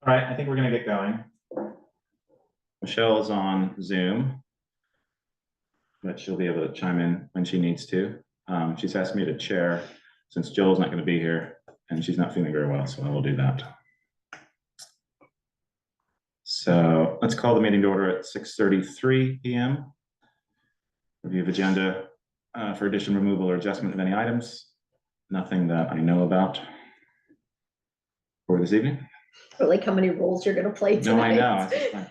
All right, I think we're going to get going. Michelle is on Zoom, but she'll be able to chime in when she needs to. She's asked me to chair since Joel's not going to be here and she's not feeling very well, so I will do that. So let's call the meeting to order at 6:33 p.m. Review of agenda for addition, removal, or adjustment of any items. Nothing that I know about for this evening. Or like how many roles you're going to play tonight. No, I know.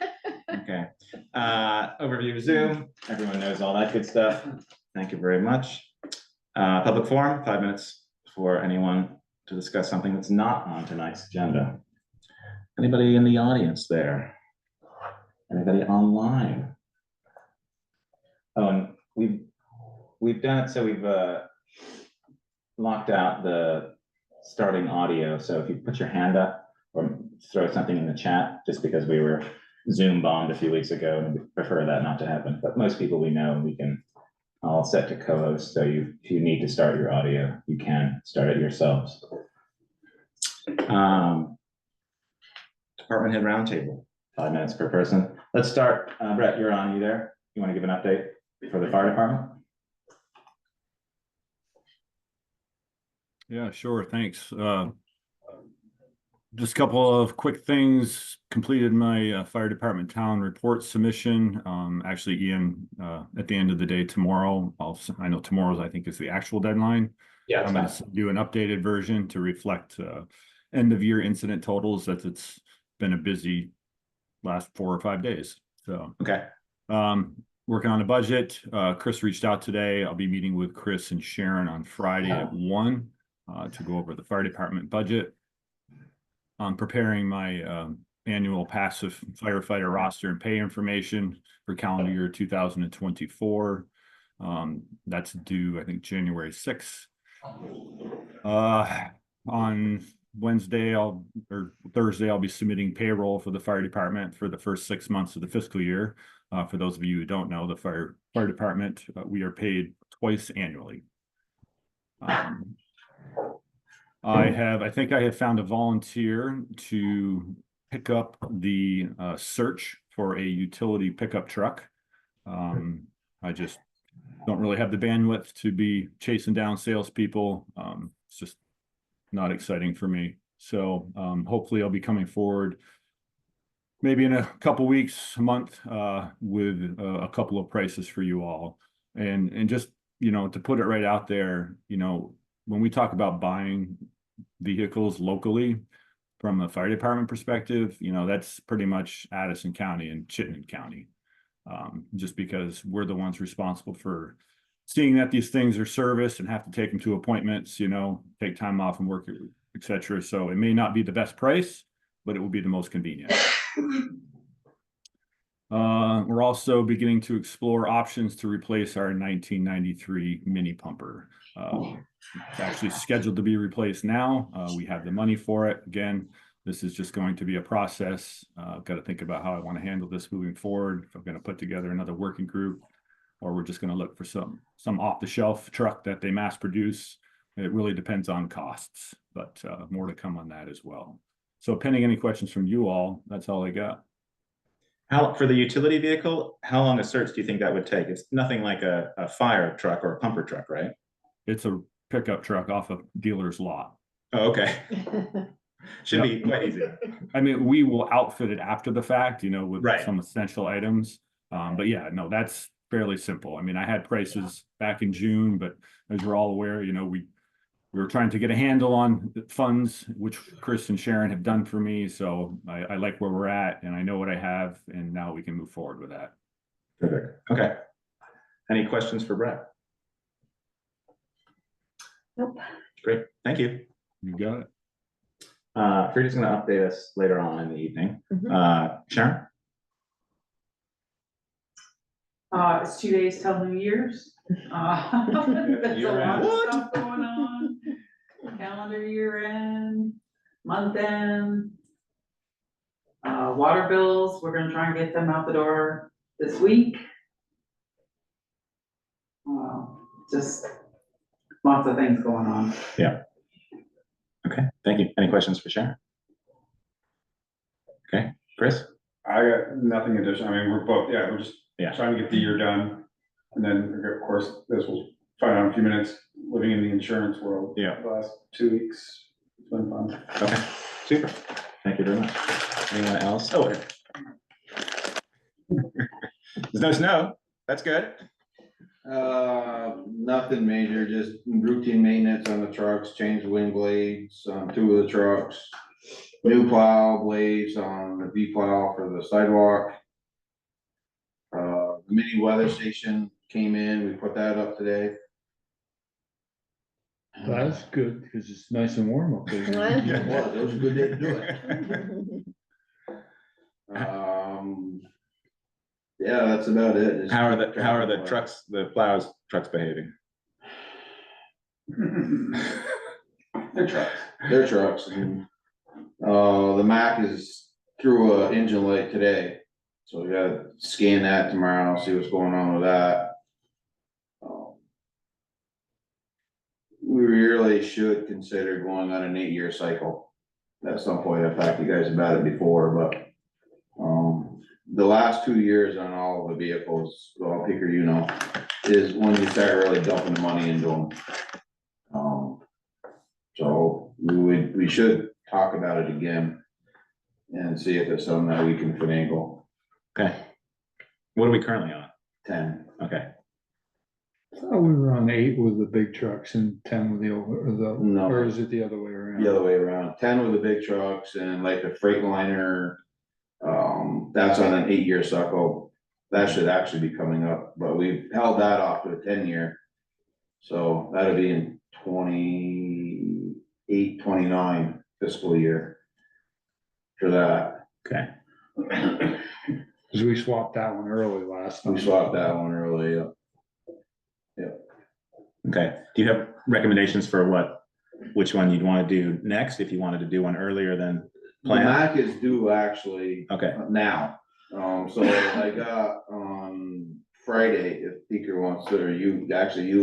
Okay. Overview of Zoom. Everyone knows all that good stuff. Thank you very much. Public forum, 5 minutes for anyone to discuss something that's not on tonight's agenda. Anybody in the audience there? Anybody online? Oh, and we've done it so we've locked out the starting audio. So if you put your hand up or throw something in the chat, just because we were Zoom bombed a few weeks ago, and we prefer that not to happen. But most people we know, we can all set to co-host. So if you need to start your audio, you can start it yourselves. Department head roundtable, 5 minutes per person. Let's start. Brett, you're on. You there? You want to give an update for the fire department? Yeah, sure. Thanks. Just a couple of quick things. Completed my fire department town report submission. Actually, Ian, at the end of the day tomorrow, I know tomorrow's I think is the actual deadline. Yeah, I'm going to do an updated version to reflect end of year incident totals. That it's been a busy last 4 or 5 days. So okay. Working on a budget. Chris reached out today. I'll be meeting with Chris and Sharon on Friday at 1 to go over the fire department budget. I'm preparing my annual passive firefighter roster and pay information for calendar year 2024. That's due, I think, January 6th. On Wednesday or Thursday, I'll be submitting payroll for the fire department for the first 6 months of the fiscal year. For those of you who don't know, the fire department, we are paid twice annually. I think I have found a volunteer to pick up the search for a utility pickup truck. I just don't really have the bandwidth to be chasing down salespeople. It's just not exciting for me. So hopefully I'll be coming forward maybe in a couple weeks, a month, with a couple of prices for you all. And just, to put it right out there, when we talk about buying vehicles locally from a fire department perspective, that's pretty much Addison County and Chittenden County, just because we're the ones responsible for seeing that these things are serviced and have to take them to appointments, take time off and work, etc. So it may not be the best price, but it will be the most convenient. We're also beginning to explore options to replace our 1993 mini pumper. It's actually scheduled to be replaced now. We have the money for it. Again, this is just going to be a process. I've got to think about how I want to handle this moving forward. If I'm going to put together another working group, or we're just going to look for some off-the-shelf truck that they mass produce. It really depends on costs, but more to come on that as well. So pending any questions from you all, that's all I got. For the utility vehicle, how long a search do you think that would take? It's nothing like a fire truck or a pumper truck, right? It's a pickup truck off a dealer's lot. Oh, okay. Should be quite easy. I mean, we will outfit it after the fact, with right. some essential items. But yeah, no, that's fairly simple. I mean, I had prices back in June, but as you're all aware, we were trying to get a handle on funds, which Chris and Sharon have done for me. So I like where we're at, and I know what I have, and now we can move forward with that. Perfect. Okay. Any questions for Brett? Nope. Great. Thank you. You got it. Frida's going to update us later on in the evening. Sharon? It's 2 days till New Year's. There's a lot of stuff going on. Calendar year end, month end. Water bills, we're gonna try and get them out the door this week. Just lots of things going on. Yeah. Okay, thank you. Any questions for Sharon? Chris? I got nothing additional. I mean, we're both, we're just Yeah. trying to get the year done. And then, of course, this will find out in a few minutes, living in the insurance world. Yeah. The last 2 weeks, it's been fun. Okay, super. Thank you very much. Anyone else? Oh, okay. There's no snow. That's good. Nothing major, just routine maintenance on the trucks, change the wing blades on 2 of the trucks. New plow blades on the V plow for the sidewalk. The mini weather station came in, we put that up today. That's good, because it's nice and warm up there. It was a good day to do it. Yeah, that's about it. Just How are keep the, how are tracking the trucks, the plows, trucks behaving? They're trucks. Their trucks. And, the Mac is through a engine light today, so we gotta scan that tomorrow, see what's going on with that. We really should consider going on an 8-year cycle at some point. I've talked to you guys about it before, but the last 2 years on all of the vehicles, well, Picker, you know, is when you start really dumping the money into them. So we should talk about it again and see if it's something that we can finagle. Okay. What are we currently on? 10. Okay, I thought we were on 8 with the big trucks and 10 with the over, or No. or is it the other way around? The other way around, 10 with the big trucks and like the Freightliner, that's on an 8-year cycle. That should actually be coming up, but we've held that off to a 10-year. So that'll be in 28, 29 fiscal year for that. okay. Cause we swapped that one early last time. We swapped that one early, Okay. Do you have recommendations for which one you'd want to do next, if you wanted to do one earlier than The planned? Mac is due actually Okay, now. So I got on Friday, if Peter wants to, or you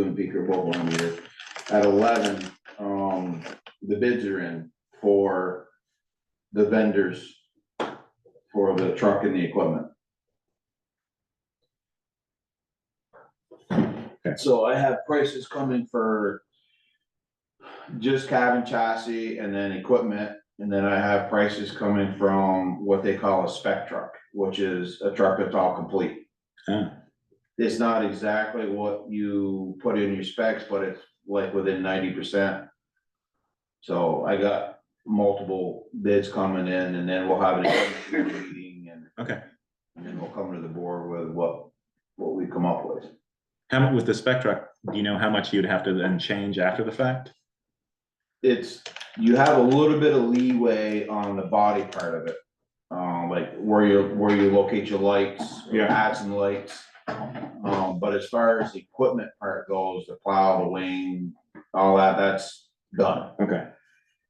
and Peter both want to be here at 11. The bids are in for the vendors for the truck and the equipment. Okay. So I have prices coming for just cabin chassis and then equipment. And then I have prices coming from what they call a spec truck, which is a truck that's all complete. oh, It's not exactly what you put in your specs, but it's like within 90%. So I got multiple bids coming in, and then we'll have an equipment meeting, okay. and then we'll come to the board with what we come up with. With the spec truck, do you know how much you'd have to then change after the fact? You have a little bit of leeway on the body part of it. Like where you locate your lights, Yeah. add some lights. But as far as the equipment part goes, the plow, the wing, all that's done. Okay,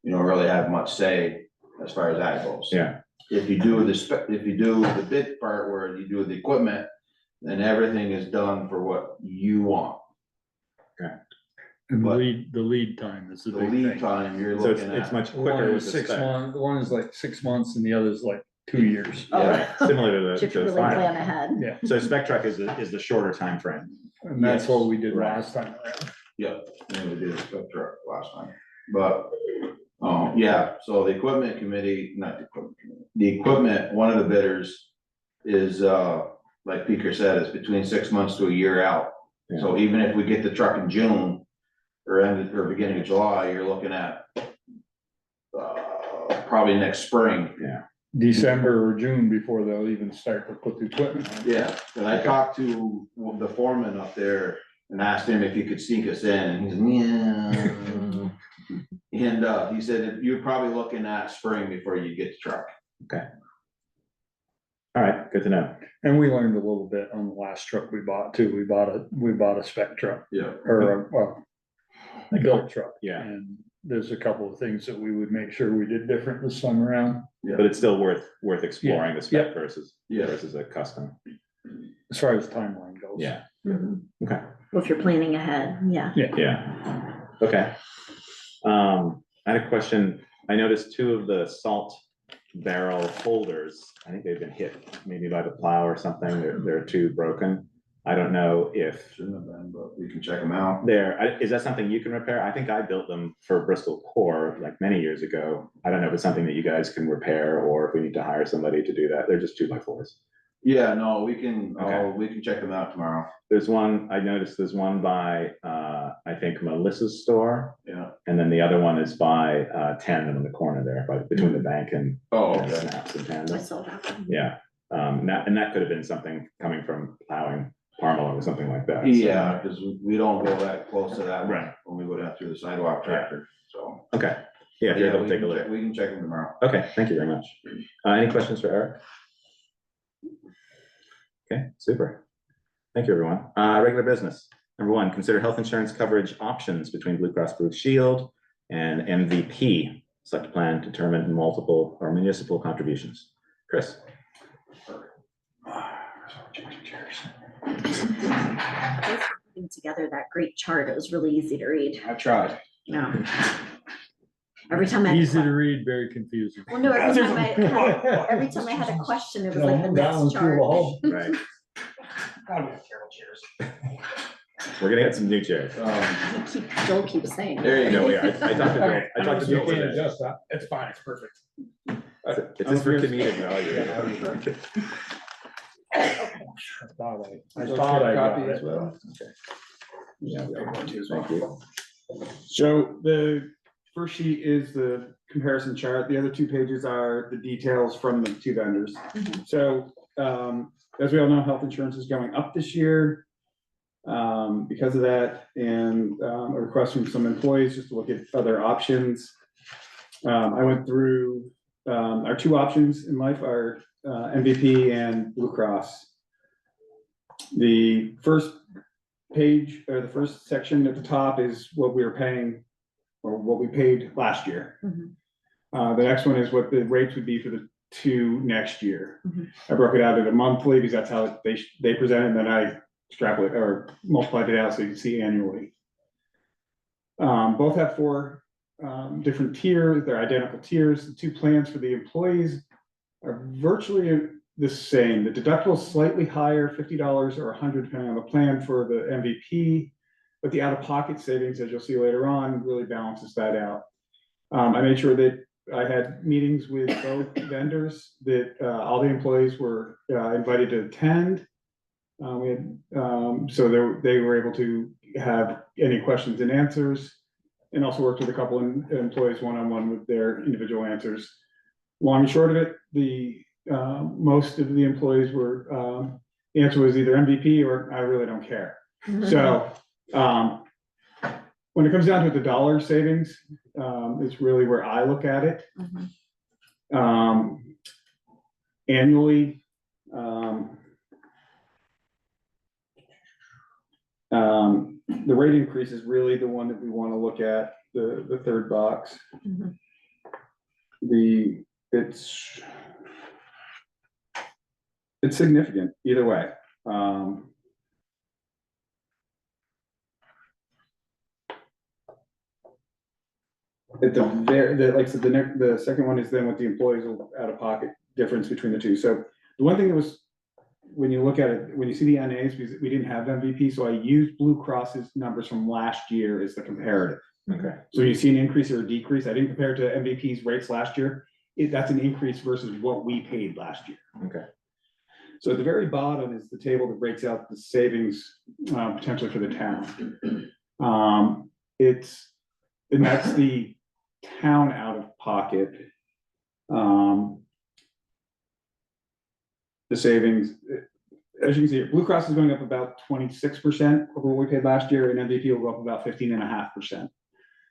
You don't really have much say as far as that goes. yeah, If you do the bid part where you do the equipment, then everything is done for what you want. And But- the lead time is the The big lead thing. time you're so looking it's at. much One quicker with is the 6 spec. months, one is like 6 months and the other is like 2 years. Yeah. Similar to You the, should to the really plan fire. ahead. Yeah, So spec truck is the shorter time frame. and that's Yes. what we did Right. last time around. Yeah, and we did a spec truck last time, but, yeah, so the equipment committee, not the equipment committee, the equipment, one of the bidders is, like Peter said, it's between 6 months to a year out. So even if we get the truck in June or beginning of July, you're looking at, probably next spring. December or June before they'll even start to put the equipment on. Yeah, and I talked to the foreman up there and asked him if he could sneak us in, and he's, yeah. And, he said that you're probably looking at spring before you get the truck. All right, good to know. And we learned a little bit on the last truck we bought too. We bought a spec truck Yeah. or a built truck. Yeah. And there's a couple of things that we would make sure we did different this time around. But it's still worth exploring the spec Yeah. versus Yeah. a custom. As far as timeline goes. Yeah, Mhm. okay. Well, if you're planning ahead, yeah. Yeah, okay. I had a question. I noticed 2 of the salt barrel holders, I think they've been hit maybe by the plow or something. They're too broken. I don't know if Shouldn't have been, but we can check them out. is that something you can repair? I think I built them for Bristol Core like many years ago. I don't know if it's something that you guys can repair or if we need to hire somebody to do that. They're just 2x4s. Yeah, no, we can, Okay. we can check them out tomorrow. There's one, I noticed there's one by, I think Melissa's store. Yeah. And then the other one is by, Tandem in the corner there, by between the bank and Oh, and okay. Snaps and I Tandem. saw that one. Yeah, and that could have been something coming from plowing Parma or something like that. So- Yeah, because we don't go that close to that one Right. when we go down through the sidewalk tractor, so. Okay, yeah, if you're able to take a look. We can check them tomorrow. Okay, thank you very much. Any questions for Eric? Okay, super. Thank you, everyone. Regular business. Number one, consider health insurance coverage options between Blue Cross Blue Shield and MVP. Select plan to determine multiple or municipal contributions. Chris? Putting together that great chart, it was really easy to read. I tried. Yeah. Every time I. Easy to read, very confusing. Well, no, every time I had a question, it was like the next chart. Right, we're gonna get some new chairs. Joel keeps saying. There you No, go. we are. I talked to Joel. I talked to Joel today. It's fine, it's perfect. It's just for comedic value. I thought I got it. well. Yeah. Thank you. So the first sheet is the comparison chart. The other two pages are the details from the two vendors. Mhm. So, as we all know, health insurance is going up this year. Because of that, and a request from some employees just to look at other options. I went through, our two options in life are MVP and Blue Cross. The first page, or the first section at the top is what we were paying, or what we paid last year. Mhm. The next one is what the rates would be for the two next year. Mhm. I broke it out at a monthly because that's how they present it, and then I extrapolate or multiplied it out so you can see annually. Both have four different tiers. They're identical tiers. The two plans for the employees are virtually the same. The deductible is slightly higher, $50 or $100 depending on the plan for the MVP, but the out-of-pocket savings, as you'll see later on, really balances that out. I made sure that I had meetings with both vendors, that all the employees were invited to attend. We had, so they were able to have any questions and answers, and also worked with a couple of employees one-on-one with their individual answers. Long and short of it, most of the employees were, the answer was either MVP or I really don't care. So, when it comes down to the dollar savings, is really where I look at it. Mhm. Annually, the rate increase is really the one that we want to look at, the third box. Mhm. It's significant either way. At the like I said, the second one is then what the employees will out of pocket difference between the two. So the one thing that was, when you look at it, when you see the NAs, because we didn't have MVP, so I used Blue Cross's numbers from last year as the comparative. Okay. So you see an increase or a decrease. I didn't compare it to MVP's rates last year. That's an increase versus what we paid last year. Okay. So at the very bottom is the table that breaks out the savings potentially for the town. And that's the town out of pocket. The savings, as you can see, Blue Cross is going up about 26% over what we paid last year, and MVP will go up about 15.5%.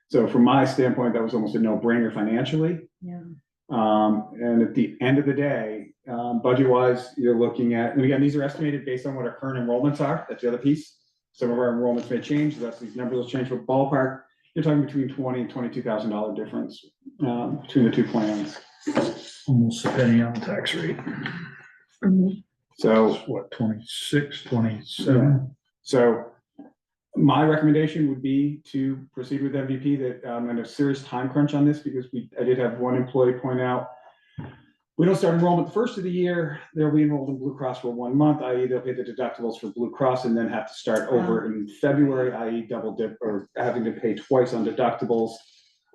So from my standpoint, that was almost a no-brainer financially. Yeah. And at the end of the day, budget-wise, you're looking at, and again, these are estimated based on what our current enrollments are. That's the other piece. Some of our enrollments may change, thus these numbers will change. For ballpark, you're talking between $20,000 and $22,000 difference between the two plans. Almost a penny on the tax rate. Mhm. So, What, 26, 27? so my recommendation would be to proceed with MVP. That I'm in a serious time crunch on this because I did have one employee point out We don't start enrollment the first of the year. They'll be enrolled in Blue Cross for 1 month, i.e. they'll pay the deductibles for Blue Cross and then have to start over in February, i.e. double dip or having to pay twice on deductibles.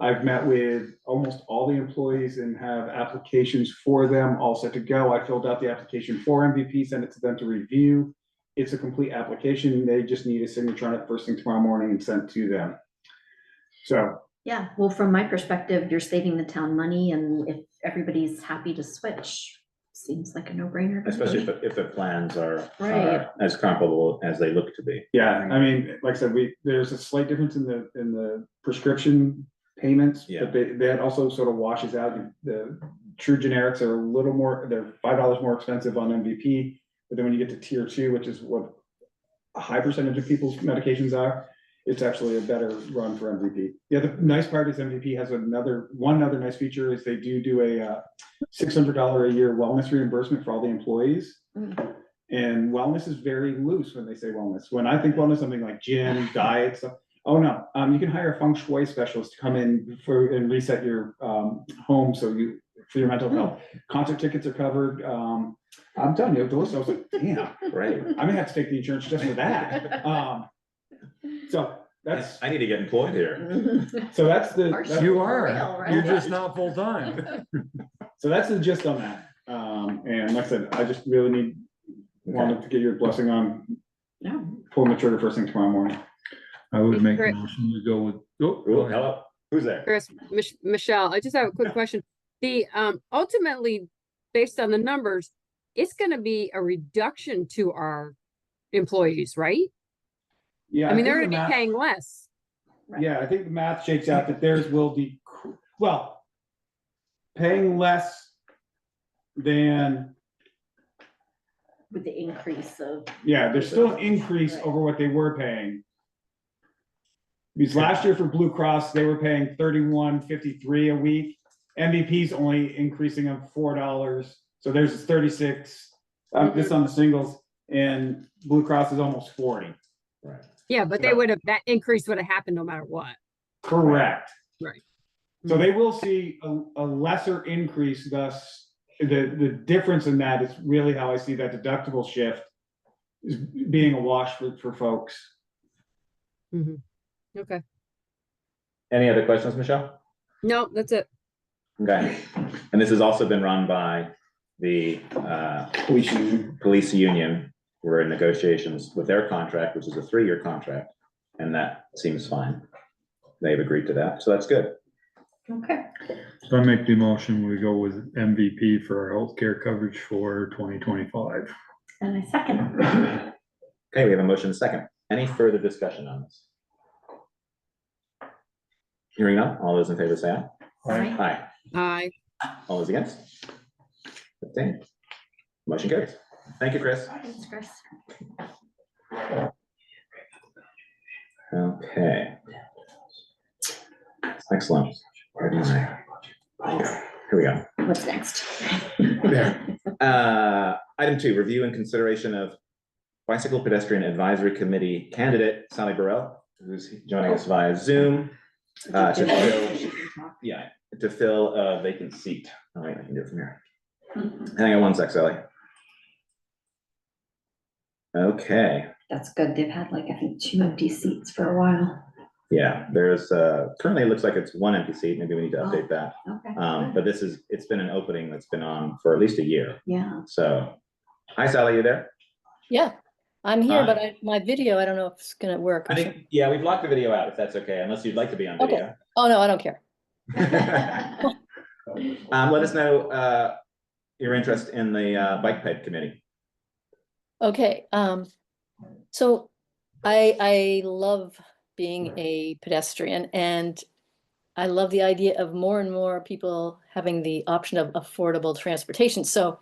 I've met with almost all the employees and have applications for them all set to go. I filled out the application for MVP, sent it to them to review. It's a complete application. They just need a signature on it first thing tomorrow morning and sent to them. So. Yeah, well, from my perspective, you're saving the town money, and if everybody's happy to switch, seems like a no-brainer. to Especially me. if the plans are Right. as comparable as they look to be. Yeah, I mean, like I said, there's a slight difference in the prescription payments. Yeah. But that also sort of washes out. The true generics are a little more, they're $5 more expensive on MVP. But then when you get to tier 2, which is what a high percentage of people's medications are, it's actually a better run for MVP. The other nice part is MVP has one other nice feature is they do a $600 a year wellness reimbursement for all the employees. And wellness is very loose when they say wellness. When I think wellness, something like gym, diet, stuff. Oh no, you can hire a feng shui specialist to come in and reset your home for your mental health. Concert tickets are covered. I'm telling you, those, I was like, damn, Right. I may have to take the insurance just for that. So that's, I need to get employed here. so that's the, Our that's- You For are, real, right? you're just not full-time. so that's the gist on that. And like I said, I just really wanted to get your blessing on No. pulling the trigger first thing tomorrow morning. I would make a Great. motion to go with, oh, Cool. Hello, who's there? Chris, Michelle, I just have a quick question. The, ultimately, based on the numbers, it's gonna be a reduction to our employees, right? Yeah. I mean, they're think gonna the be math- paying less. Yeah, I think the math shakes out that theirs will be, well, paying less than, With the increase of, yeah, there's still an increase Right. over what they were paying. Because last year for Blue Cross, they were paying $31.53 a week. MVP's only increasing them $4. So there's 36, this on the singles, and Blue Cross is almost 40. Right. Yeah, but they would have, that increase would have happened no matter what. Correct. Right. So they will see a lesser increase, thus, the difference in that is really how I see that deductible shift is being a wash for folks. Okay. Any other questions, Michelle? No, that's it. Okay. And this has also been run by the police union. We're in negotiations with their contract, which is a 3-year contract, and that seems fine. They've agreed to that, so that's good. okay, so I make the motion, we go with MVP for our healthcare coverage for 2025. and I second. Okay, we have a motion and a second. Any further discussion on this? Hearing none, all those in favor say aye. Right. Aye. Aye. All those against? Abstain. Motion carries. Thank you, Chris. Thanks, Chris. Okay. Excellent. Where am I? Here we go. What's next? There. Item 2, review and consideration of Bicycle Pedestrian Advisory Committee candidate Sally Burrell, who's joining us via Zoom. To fill a vacant seat. All right, I can do it from here. Hang on one sec, Sally. Okay, That's good. They've had like, I think, 2 empty seats for a while. yeah, there's currently it looks like it's 1 empty seat. Maybe we need to update that. Okay. But it's been an opening that's been on for at least a year. Yeah. So, hi Sally, you there? Yeah, I'm here, Hi. but my video, I don't know if it's gonna work. I think, yeah, we've locked the video out if that's okay, unless you'd like to be on Okay. video. Oh, no, I don't care. Let us know your interest in the bike ped committee. Okay, so I love being a pedestrian, and I love the idea of more and more people having the option of affordable transportation. So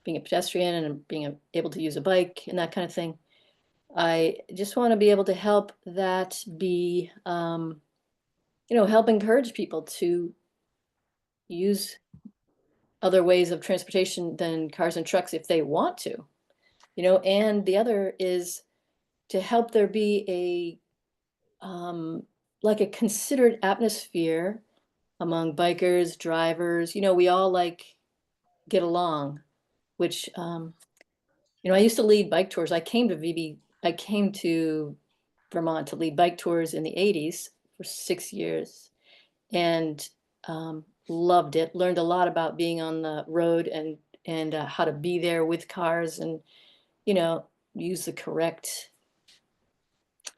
being a pedestrian and being able to use a bike and that kind of thing, I just want to be able to help that be, help encourage people to use other ways of transportation than cars and trucks if they want to, and the other is to help there be like a considered atmosphere among bikers, drivers. We all like get along, which, I used to lead bike tours. I came to Vermont to lead bike tours in the 80s for 6 years, and loved it. Learned a lot about being on the road and how to be there with cars and, use the correct,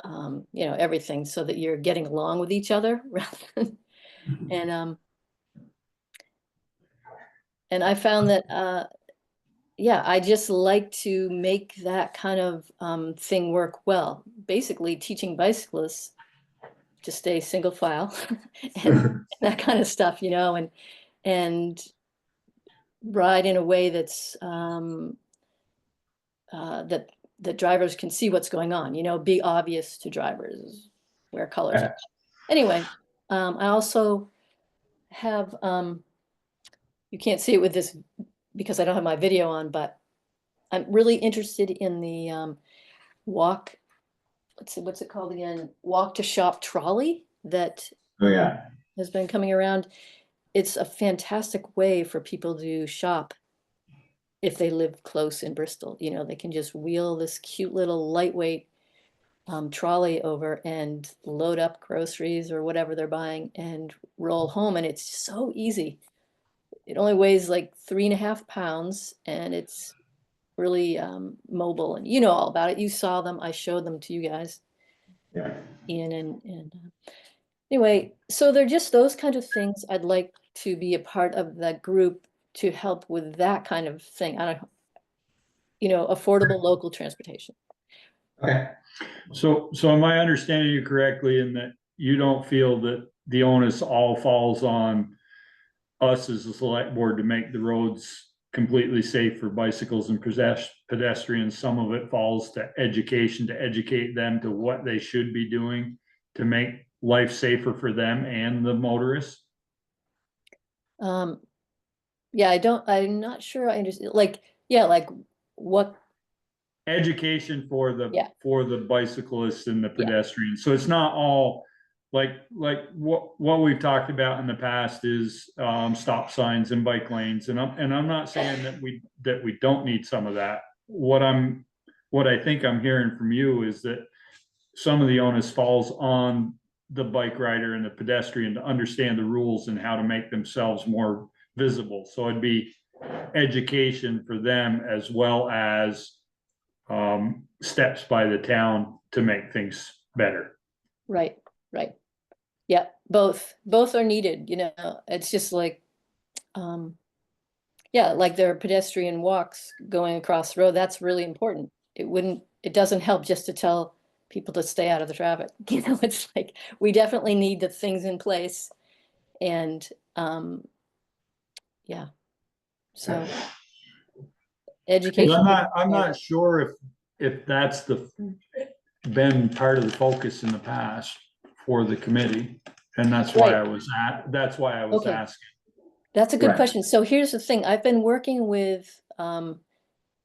everything so that you're getting along with each other rather than, and I found that, I just like to make that kind of thing work well. Basically teaching bicyclists to stay single file and that kind of stuff, and ride in a way that's that drivers can see what's going on, be obvious to drivers, wear colors. Anyway, I also have, you can't see it with this because I don't have my video on, but I'm really interested in the walk, let's see, what's it called again? Walk to Shop trolley that Oh, yeah. has been coming around. It's a fantastic way for people to shop if they live close in Bristol. They can just wheel this cute little lightweight trolley over and load up groceries or whatever they're buying and roll home. And it's so easy. It only weighs like 3.5 pounds and it's really mobile, and you know all about it. You saw them. I showed them to you guys. Yeah. Ian and anyway, so they're just those kind of things. I'd like to be a part of that group to help with that kind of thing. I don't, affordable local transportation. Okay. So am I understanding you correctly in that you don't feel that the onus all falls on us as a select board to make the roads completely safe for bicycles and pedestrians? Some of it falls to education, to educate them to what they should be doing to make life safer for them and the motorists? I'm not sure I understand, like what? Education for the bicyclists and the Yeah. pedestrians. So it's not all like what we've talked about in the past is stop signs and bike lanes. And I'm not saying that we don't need some of that. What I think I'm hearing from you is that some of the onus falls on the bike rider and the pedestrian to understand the rules and how to make themselves more visible. So it'd be education for them as well as steps by the town to make things better. Right. Yeah, both are needed, it's just like, like there are pedestrian walks going across the road. That's really important. It doesn't help just to tell people to stay out of the traffic. It's like, we definitely need the things in place and, so education. I'm not sure if that's been part of the focus in the past for the committee, and that's why I was Okay. asking. That's a good Right. question. So here's the thing. I've been working with the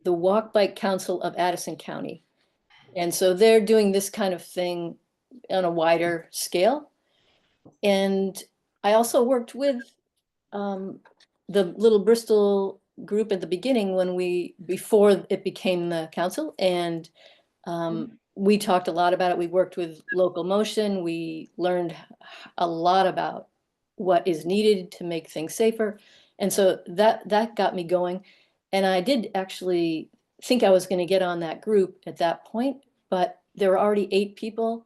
Walk Bike Council of Addison County. And so they're doing this kind of thing on a wider scale. And I also worked with the little Bristol group at the beginning before it became the council. And we talked a lot about it. We worked with Local Motion. We learned a lot about what is needed to make things safer. And so that got me going. And I did actually think I was going to get on that group at that point, but there were already 8 people.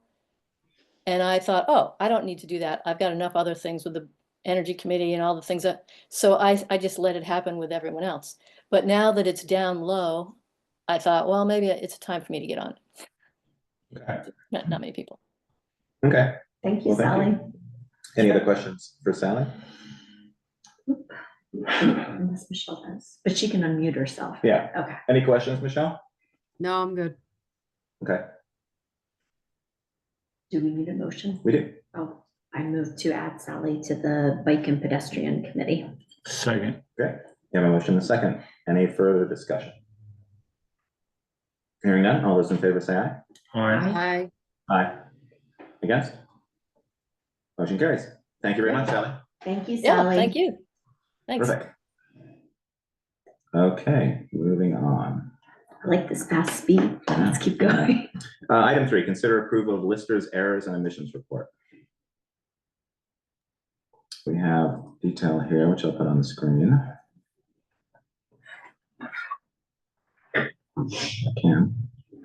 And I thought, oh, I don't need to do that. I've got enough other things with the Energy Committee and all the things so I just let it happen with everyone else. But now that it's down low, I thought, well, maybe it's time for me to get on. Okay. Not many people. Okay. Thank you, Well, thank Sally. you. Any other questions for Sally? Unless Michelle does, but she can unmute herself. Yeah. Okay. Any questions, Michelle? No, I'm good. Okay, Do we need a motion? we do. Oh, I move to add Sally to the Bike and Pedestrian Committee. Second. Okay, you have a motion and a second. Any further discussion? Hearing none, all those in favor say aye. All right. Aye. Aye. Against? Motion carries. Thank you very much, Sally. Thank you, Yeah, Sally. thank you. Thanks. Perfect. Okay, moving on. I like this fast speed. Let's keep going. Item 3, consider approval of listers errors and emissions report. We have detail here, which I'll put on the screen. I can.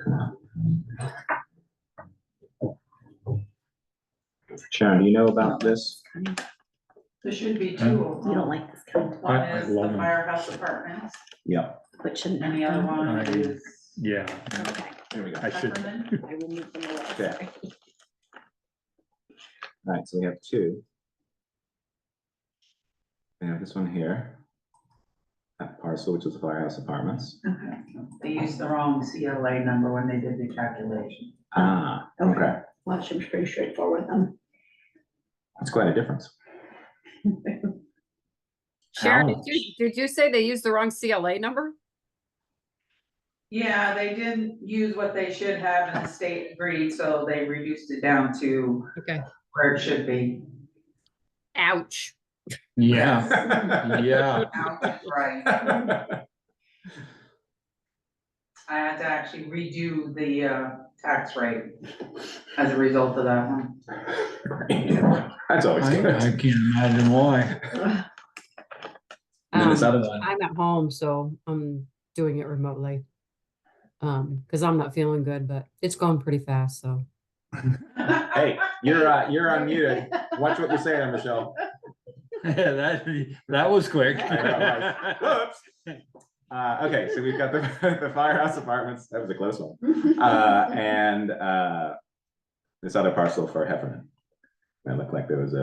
Come on. Sharon, do you know about this? There should be two of them. You don't like this kind, One I is the love 'em. firehouse apartments, Yeah, but shouldn't. and the other one I- is Yeah, Okay, here we go. I should. Peppermint. I will move them away, Okay. sorry. All right, so we have 2. We have this one here. That parcel, which is the Firehouse Apartments. Okay. They used the wrong CLA number when they did the calculation. Ah, okay. Well, it should be pretty straightforward then. That's quite a difference. Sharon, Ouch. did you say they used the wrong CLA number? Yeah, they didn't use what they should have and the state agreed, so they reduced it down to Okay. where it should be. Ouch. Yeah, yeah. Out, right. I had to actually redo the tax rate as a result of that one. That's always I good. can't imagine why. And then this Um, other one. I'm at home, so I'm doing it remotely. Because I'm not feeling good, but it's going pretty fast, so. Hey, you're unmuted. Watch what you say there, Michelle. Yeah, that was quick. I know, Whoops. Okay, so we've got the Firehouse Apartments. That was a close one. And this other parcel for Heffernan. It looked like there was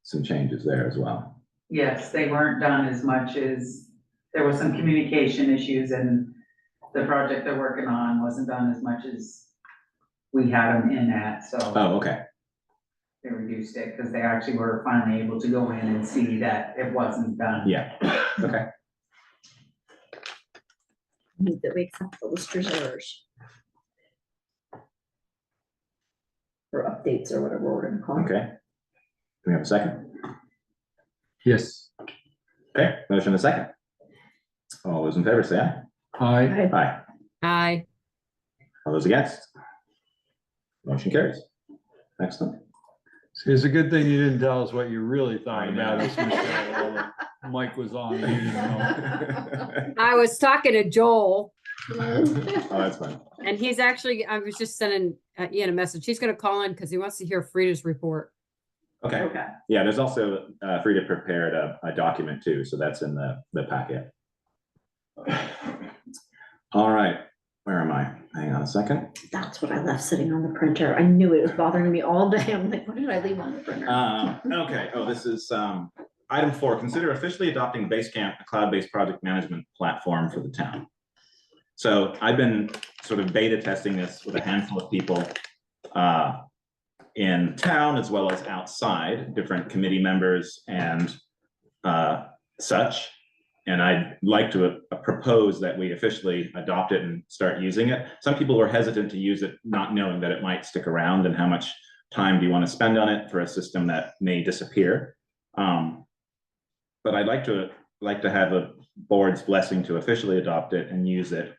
some changes there as well. Yes, they weren't done as much as, there was some communication issues and the project they're working on wasn't done as much as we had them in at, so Oh, okay. they reduced it because they actually were finally able to go in and see that it wasn't done. Yeah, okay. Move that we accept the lister's errors. Or updates or whatever we're gonna call it. Okay. Do we have a second? Yes, Okay, motion a second. All those in favor say aye. I, Aye. Hi. All those against? Motion carries. Excellent. it's a good thing you didn't tell us what you really thought I know. about us, Michelle, while the mic was on. You didn't know. I was talking to Joel, Oh, that's fine. and he's actually, I was just sending Ian a message. He's gonna call in because he wants to hear Frida's report. Okay, Okay. yeah, there's also Frida prepared a document too, so that's in the packet. All right, where am I? Hang on a second. That's what I left sitting on the printer. I knew it was bothering me all day. I'm like, what did I leave on the printer? Okay, oh, this is item 4, consider officially adopting Basecamp, a cloud-based project management platform for the town. So I've been sort of beta testing this with a handful of people in town as well as outside, different committee members and such. And I'd like to propose that we officially adopt it and start using it. Some people were hesitant to use it, not knowing that it might stick around and how much time do you want to spend on it for a system that may disappear. But I'd like to have a board's blessing to officially adopt it and use it.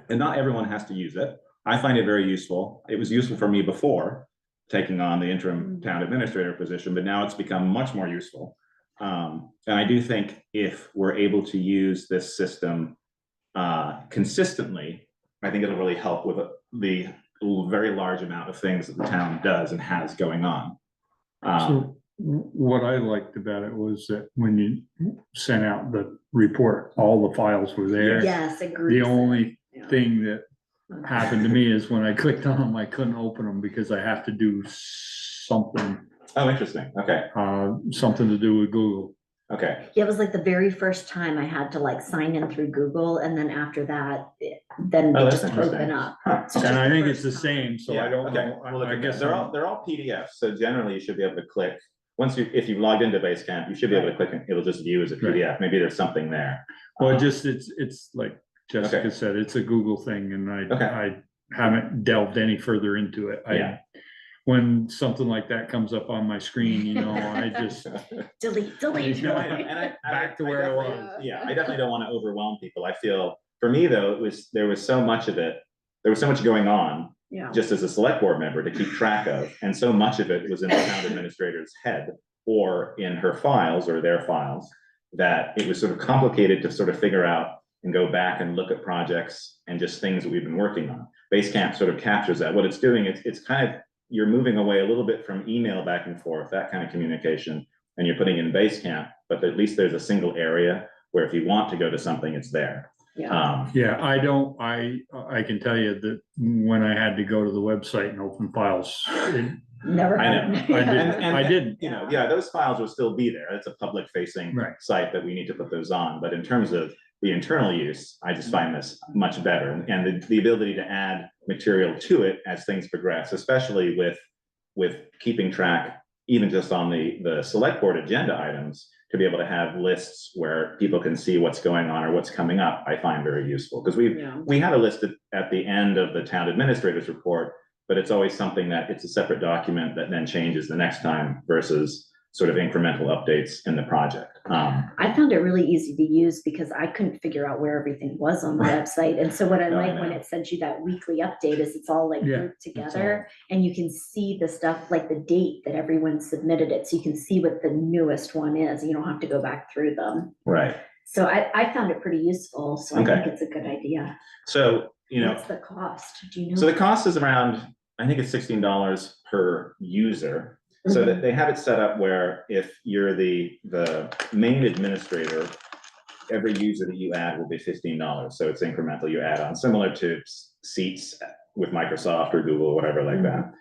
And not everyone has to use it. I find it very useful. It was useful for me before taking on the interim town administrator position, but now it's become much more useful. And I do think if we're able to use this system consistently, I think it'll really help with the very large amount of things that the town does and has going on. So what I liked about it was that when you sent out the report, all the files were there. Yes, agreed. The only Yeah. thing that happened to me is when I clicked on them, I couldn't open them because I have to do something, Oh, interesting. Okay. something to do with Google. Okay. Yeah, it was like the very first time I had to like sign in through Google, and then after that, then Oh, they that's just interesting. open up. Huh. So And I think first it's the time. same, so Yeah, I don't okay. know. We'll look I at guess that. They're all PDFs, so generally you should be able to click. Once if you've logged into Basecamp, you should be able to click and it'll just view as a PDF. Maybe there's something there. Well, it's like Jessica Okay. said, it's a Google thing and Okay. I haven't delved any further into it. Yeah. when something like that comes up on my screen, you know, I just, Delete. No, and I back to where I definitely- was. Yeah, I definitely don't want to overwhelm people. I feel, for me though, there was so much of it, there was so much going on Yeah. just as a select board member to keep track of, and so much of it was in the town administrator's head or in her files or their files, that it was sort of complicated to sort of figure out and go back and look at projects and just things that we've been working on. Basecamp sort of captures that. What it's doing, it's kind of, you're moving away a little bit from email back and forth, that kind of communication, and you're putting in Basecamp, but at least there's a single area where if you want to go to something, it's there. Yeah. Yeah, I can tell you that when I had to go to the website and open files, Never. I know. happened. I didn't. You know, yeah, those files will still be there. It's a public facing Right. site that we need to put those on. But in terms of the internal use, I just find this much better. And the ability to add material to it as things progress, especially with keeping track, even just on the select board agenda items, to be able to have lists where people can see what's going on or what's coming up, I find very useful. Because we had a list at the end of the town administrator's report, but it's always something that it's a separate document that then changes the next time versus sort of incremental updates in the project. I found it really easy to use because I couldn't figure out where everything was on the website. And so what I No, I like when know. it sends you that weekly update is it's all like Yeah, grouped together, and you can see the stuff, like the date that everyone submitted it. So you can see what the newest one is. You don't have to go back through them. Right. So I found it pretty useful. So I Okay. think it's a good idea. So, you know, What's the cost? Do you know? so the cost is around, I think it's $16 per user. So that they have it set up where if you're the main administrator, every user that you add will be $15. So it's incremental, you add on, similar to seats with Microsoft or Google, whatever like that.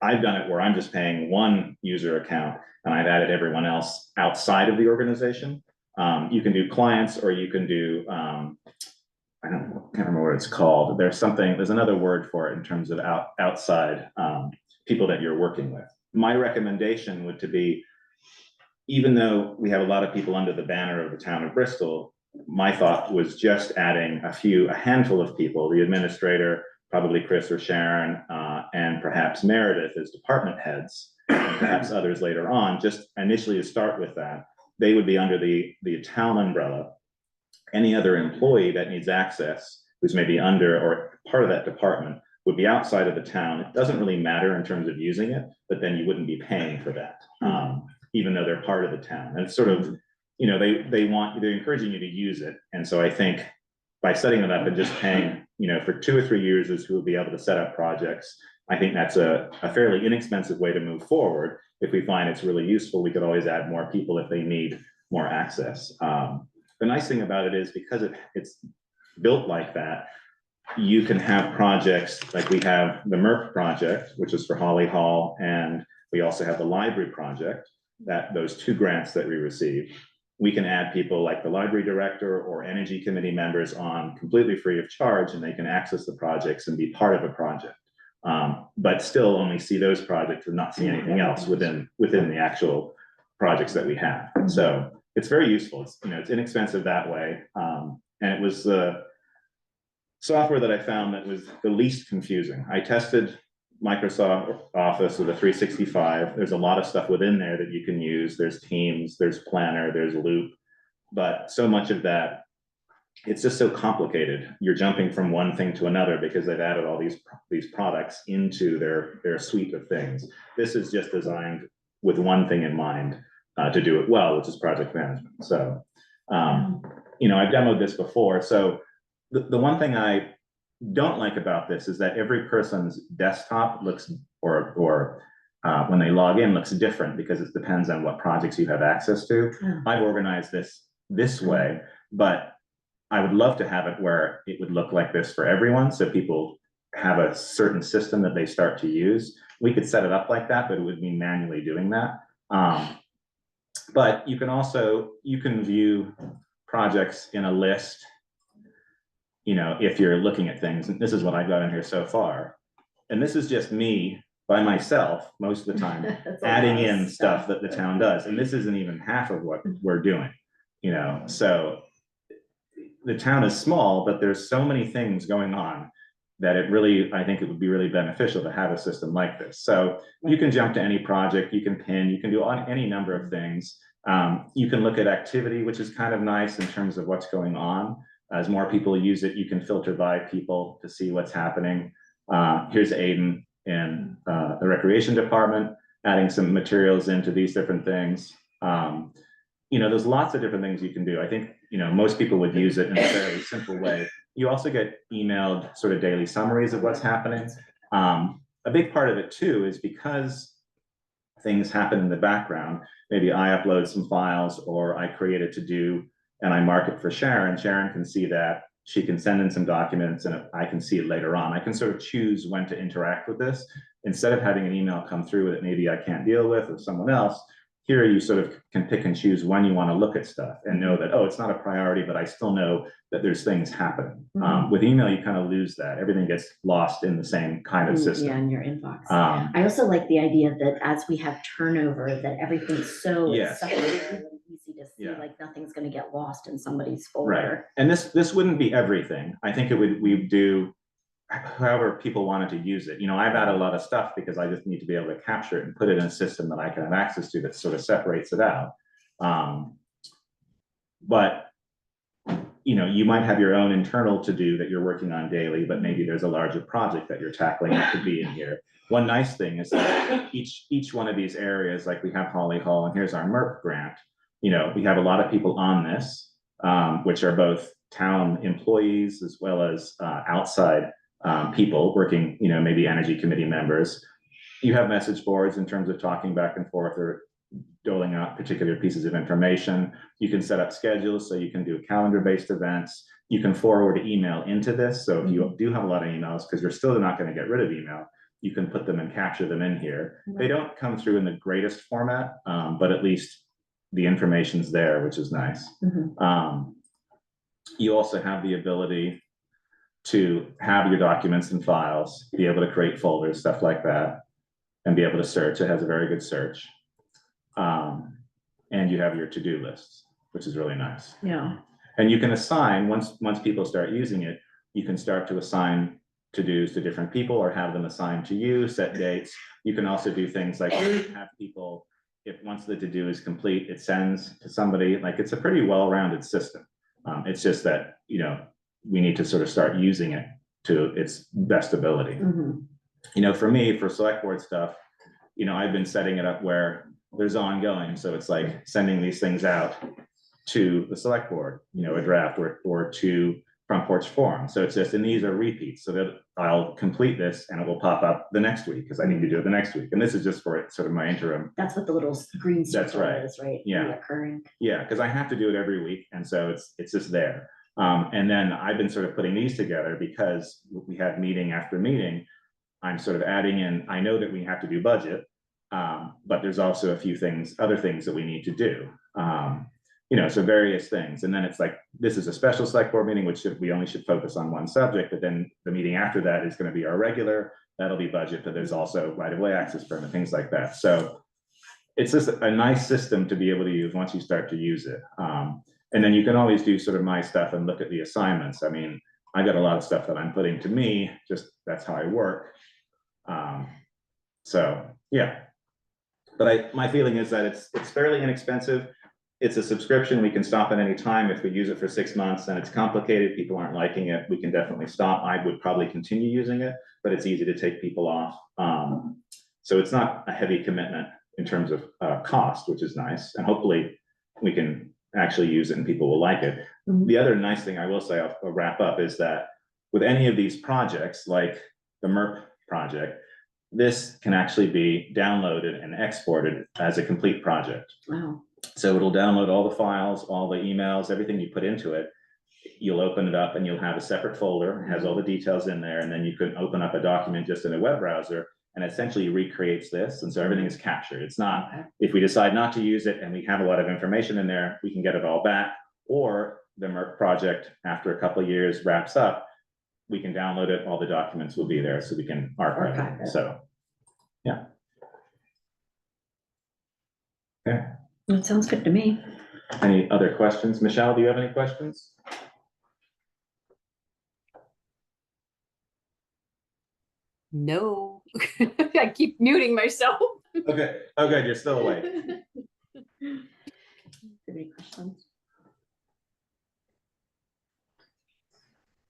I've done it where I'm just paying one user account and I've added everyone else outside of the organization. You can do clients, or you can do, can't remember what it's called. There's another word for it in terms of outside people that you're working with. My recommendation would to be, even though we have a lot of people under the banner of the town of Bristol, my thought was just adding a handful of people, the administrator, probably Chris or Sharon, and perhaps Meredith as department heads, and perhaps others later on, just initially to start with that. They would be under the town umbrella. Any other employee that needs access, who's maybe under or part of that department, would be outside of the town. It doesn't really matter in terms of using it, but then you wouldn't be paying for that, even though they're part of the town. And it's sort of, you know, they're encouraging you to use it. And so I think by setting it up and just paying, you know, for 2 or 3 users who will be able to set up projects, I think that's a fairly inexpensive way to move forward. If we find it's really useful, we could always add more people if they need more access. The nice thing about it is because it's built like that, you can have projects like we have the MERP project, which is for Holly Hall, and we also have the library project, those 2 grants that we received. We can add people like the library director or energy committee members on completely free of charge, and they can access the projects and be part of a project. But still only see those projects and not see anything else within the actual projects that we have. So it's very useful. It's, you know, it's inexpensive that way. And it was the software that I found that was the least confusing. I tested Microsoft Office with a 365. There's a lot of stuff within there that you can use. There's Teams, there's Planner, there's Loop, but so much of that, it's just so complicated. You're jumping from one thing to another because they've added all these products into their suite of things. This is just designed with one thing in mind, to do it well, which is project management. So, you know, I've demoed this before. So the one thing I don't like about this is that every person's desktop looks, or when they log in, looks different because it depends on what projects you have access to. I've organized this way, but I would love to have it where it would look like this for everyone. So people have a certain system that they start to use. We could set it up like that, but it would mean manually doing that. But you can view projects in a list, you know, if you're looking at things, and this is what I've got in here so far. And this is just me by myself most of the time, adding in stuff that the town does. And this isn't even half of what we're doing, you know, so the town is small, but there's so many things going on that it really, I think it would be really beneficial to have a system like this. So you can jump to any project, you can pin, you can do on any number of things. You can look at activity, which is kind of nice in terms of what's going on. As more people use it, you can filter by people to see what's happening. Here's Aiden in the recreation department, adding some materials into these different things. There's lots of different things you can do. I think, most people would use it in a fairly simple way. You also get emailed sort of daily summaries of what's happening. A big part of it too is because things happen in the background. Maybe I upload some files or I create a to-do and I mark it for Sharon. Sharon can see that. She can send in some documents and I can see it later on. I can sort of choose when to interact with this. Instead of having an email come through that maybe I can't deal with or someone else, here you sort of can pick and choose when you want to look at stuff and know that, oh, it's not a priority, but I still know that there's things happening. With email, you kind of lose that. Everything gets lost in the same kind of system. Yeah, in your inbox. I also like the idea that as we have turnover, that everything's so separated and easy to see, like nothing's going to get lost in somebody's folder. Right. And this wouldn't be everything. I think we do however people wanted to use it. I've added a lot of stuff because I just need to be able to capture it and put it in a system that I can have access to that sort of separates it out. But you might have your own internal to-do that you're working on daily, but maybe there's a larger project that you're tackling that could be in here. One nice thing is that each one of these areas, like we have Holly Hall and here's our MERP grant, we have a lot of people on this, which are both town employees as well as outside people working, maybe energy committee members. You have message boards in terms of talking back and forth or doling out particular pieces of information. You can set up schedules, so you can do calendar-based events. You can forward email into this. So if you do have a lot of emails, because you're still not going to get rid of email, you can put them and capture them in here. They don't come through in the greatest format, but at least the information's there, which is nice. You also have the ability to have your documents and files, be able to create folders, stuff like that, and be able to search. It has a very good search. And you have your to-do lists, which is really nice. Yeah. And you can assign, once people start using it, you can start to assign to-dos to different people or have them assigned to you, set dates. You can also do things like have people, if once the to-do is complete, it sends to somebody. Like, it's a pretty well-rounded system. It's just that, we need to sort of start using it to its best ability. For me, for select board stuff, I've been setting it up where there's ongoing. So it's like sending these things out to the select board, a draft or to Front Porch Forum. So it's just, and these are repeats so that I'll complete this and it will pop up the next week because I need to do it the next week. And this is just for sort of my interim. That's what the little green circle is, right? Yeah. Reoccurring. Yeah, because I have to do it every week. And so it's just there. And then I've been sort of putting these together because we have meeting after meeting. I'm sort of adding in, I know that we have to do budget, but there's also a few other things that we need to do. So various things. And then it's like, this is a special select board meeting, which we only should focus on one subject, but then the meeting after that is going to be our regular, that'll be budget, but there's also right-of-way access permit, things like that. So it's just a nice system to be able to use once you start to use it. And then you can always do sort of my stuff and look at the assignments. I mean, I got a lot of stuff that I'm putting to me, just that's how I work. So yeah, but my feeling is that it's fairly inexpensive. It's a subscription. We can stop at any time. If we use it for 6 months and it's complicated, people aren't liking it, we can definitely stop. I would probably continue using it, but it's easy to take people off. So it's not a heavy commitment in terms of cost, which is nice. And hopefully we can actually use it and people will like it. The other nice thing I will say, I'll wrap up, is that with any of these projects, like the MERP project, this can actually be downloaded and exported as a complete project. Wow. So it'll download all the files, all the emails, everything you put into it. You'll open it up and you'll have a separate folder, it has all the details in there, and then you can open up a document just in a web browser and essentially recreates this. And so everything is captured. It's not, if we decide not to use it and we have a lot of information in there, we can get it all back. Or the MERP project, after a couple of years, wraps up, we can download it, all the documents will be there, so we can archive it. So, yeah. Okay. That sounds good to me. Any other questions? Michelle, do you have any questions? No. I keep muting myself. Okay, oh, good, you're still awake. Any questions?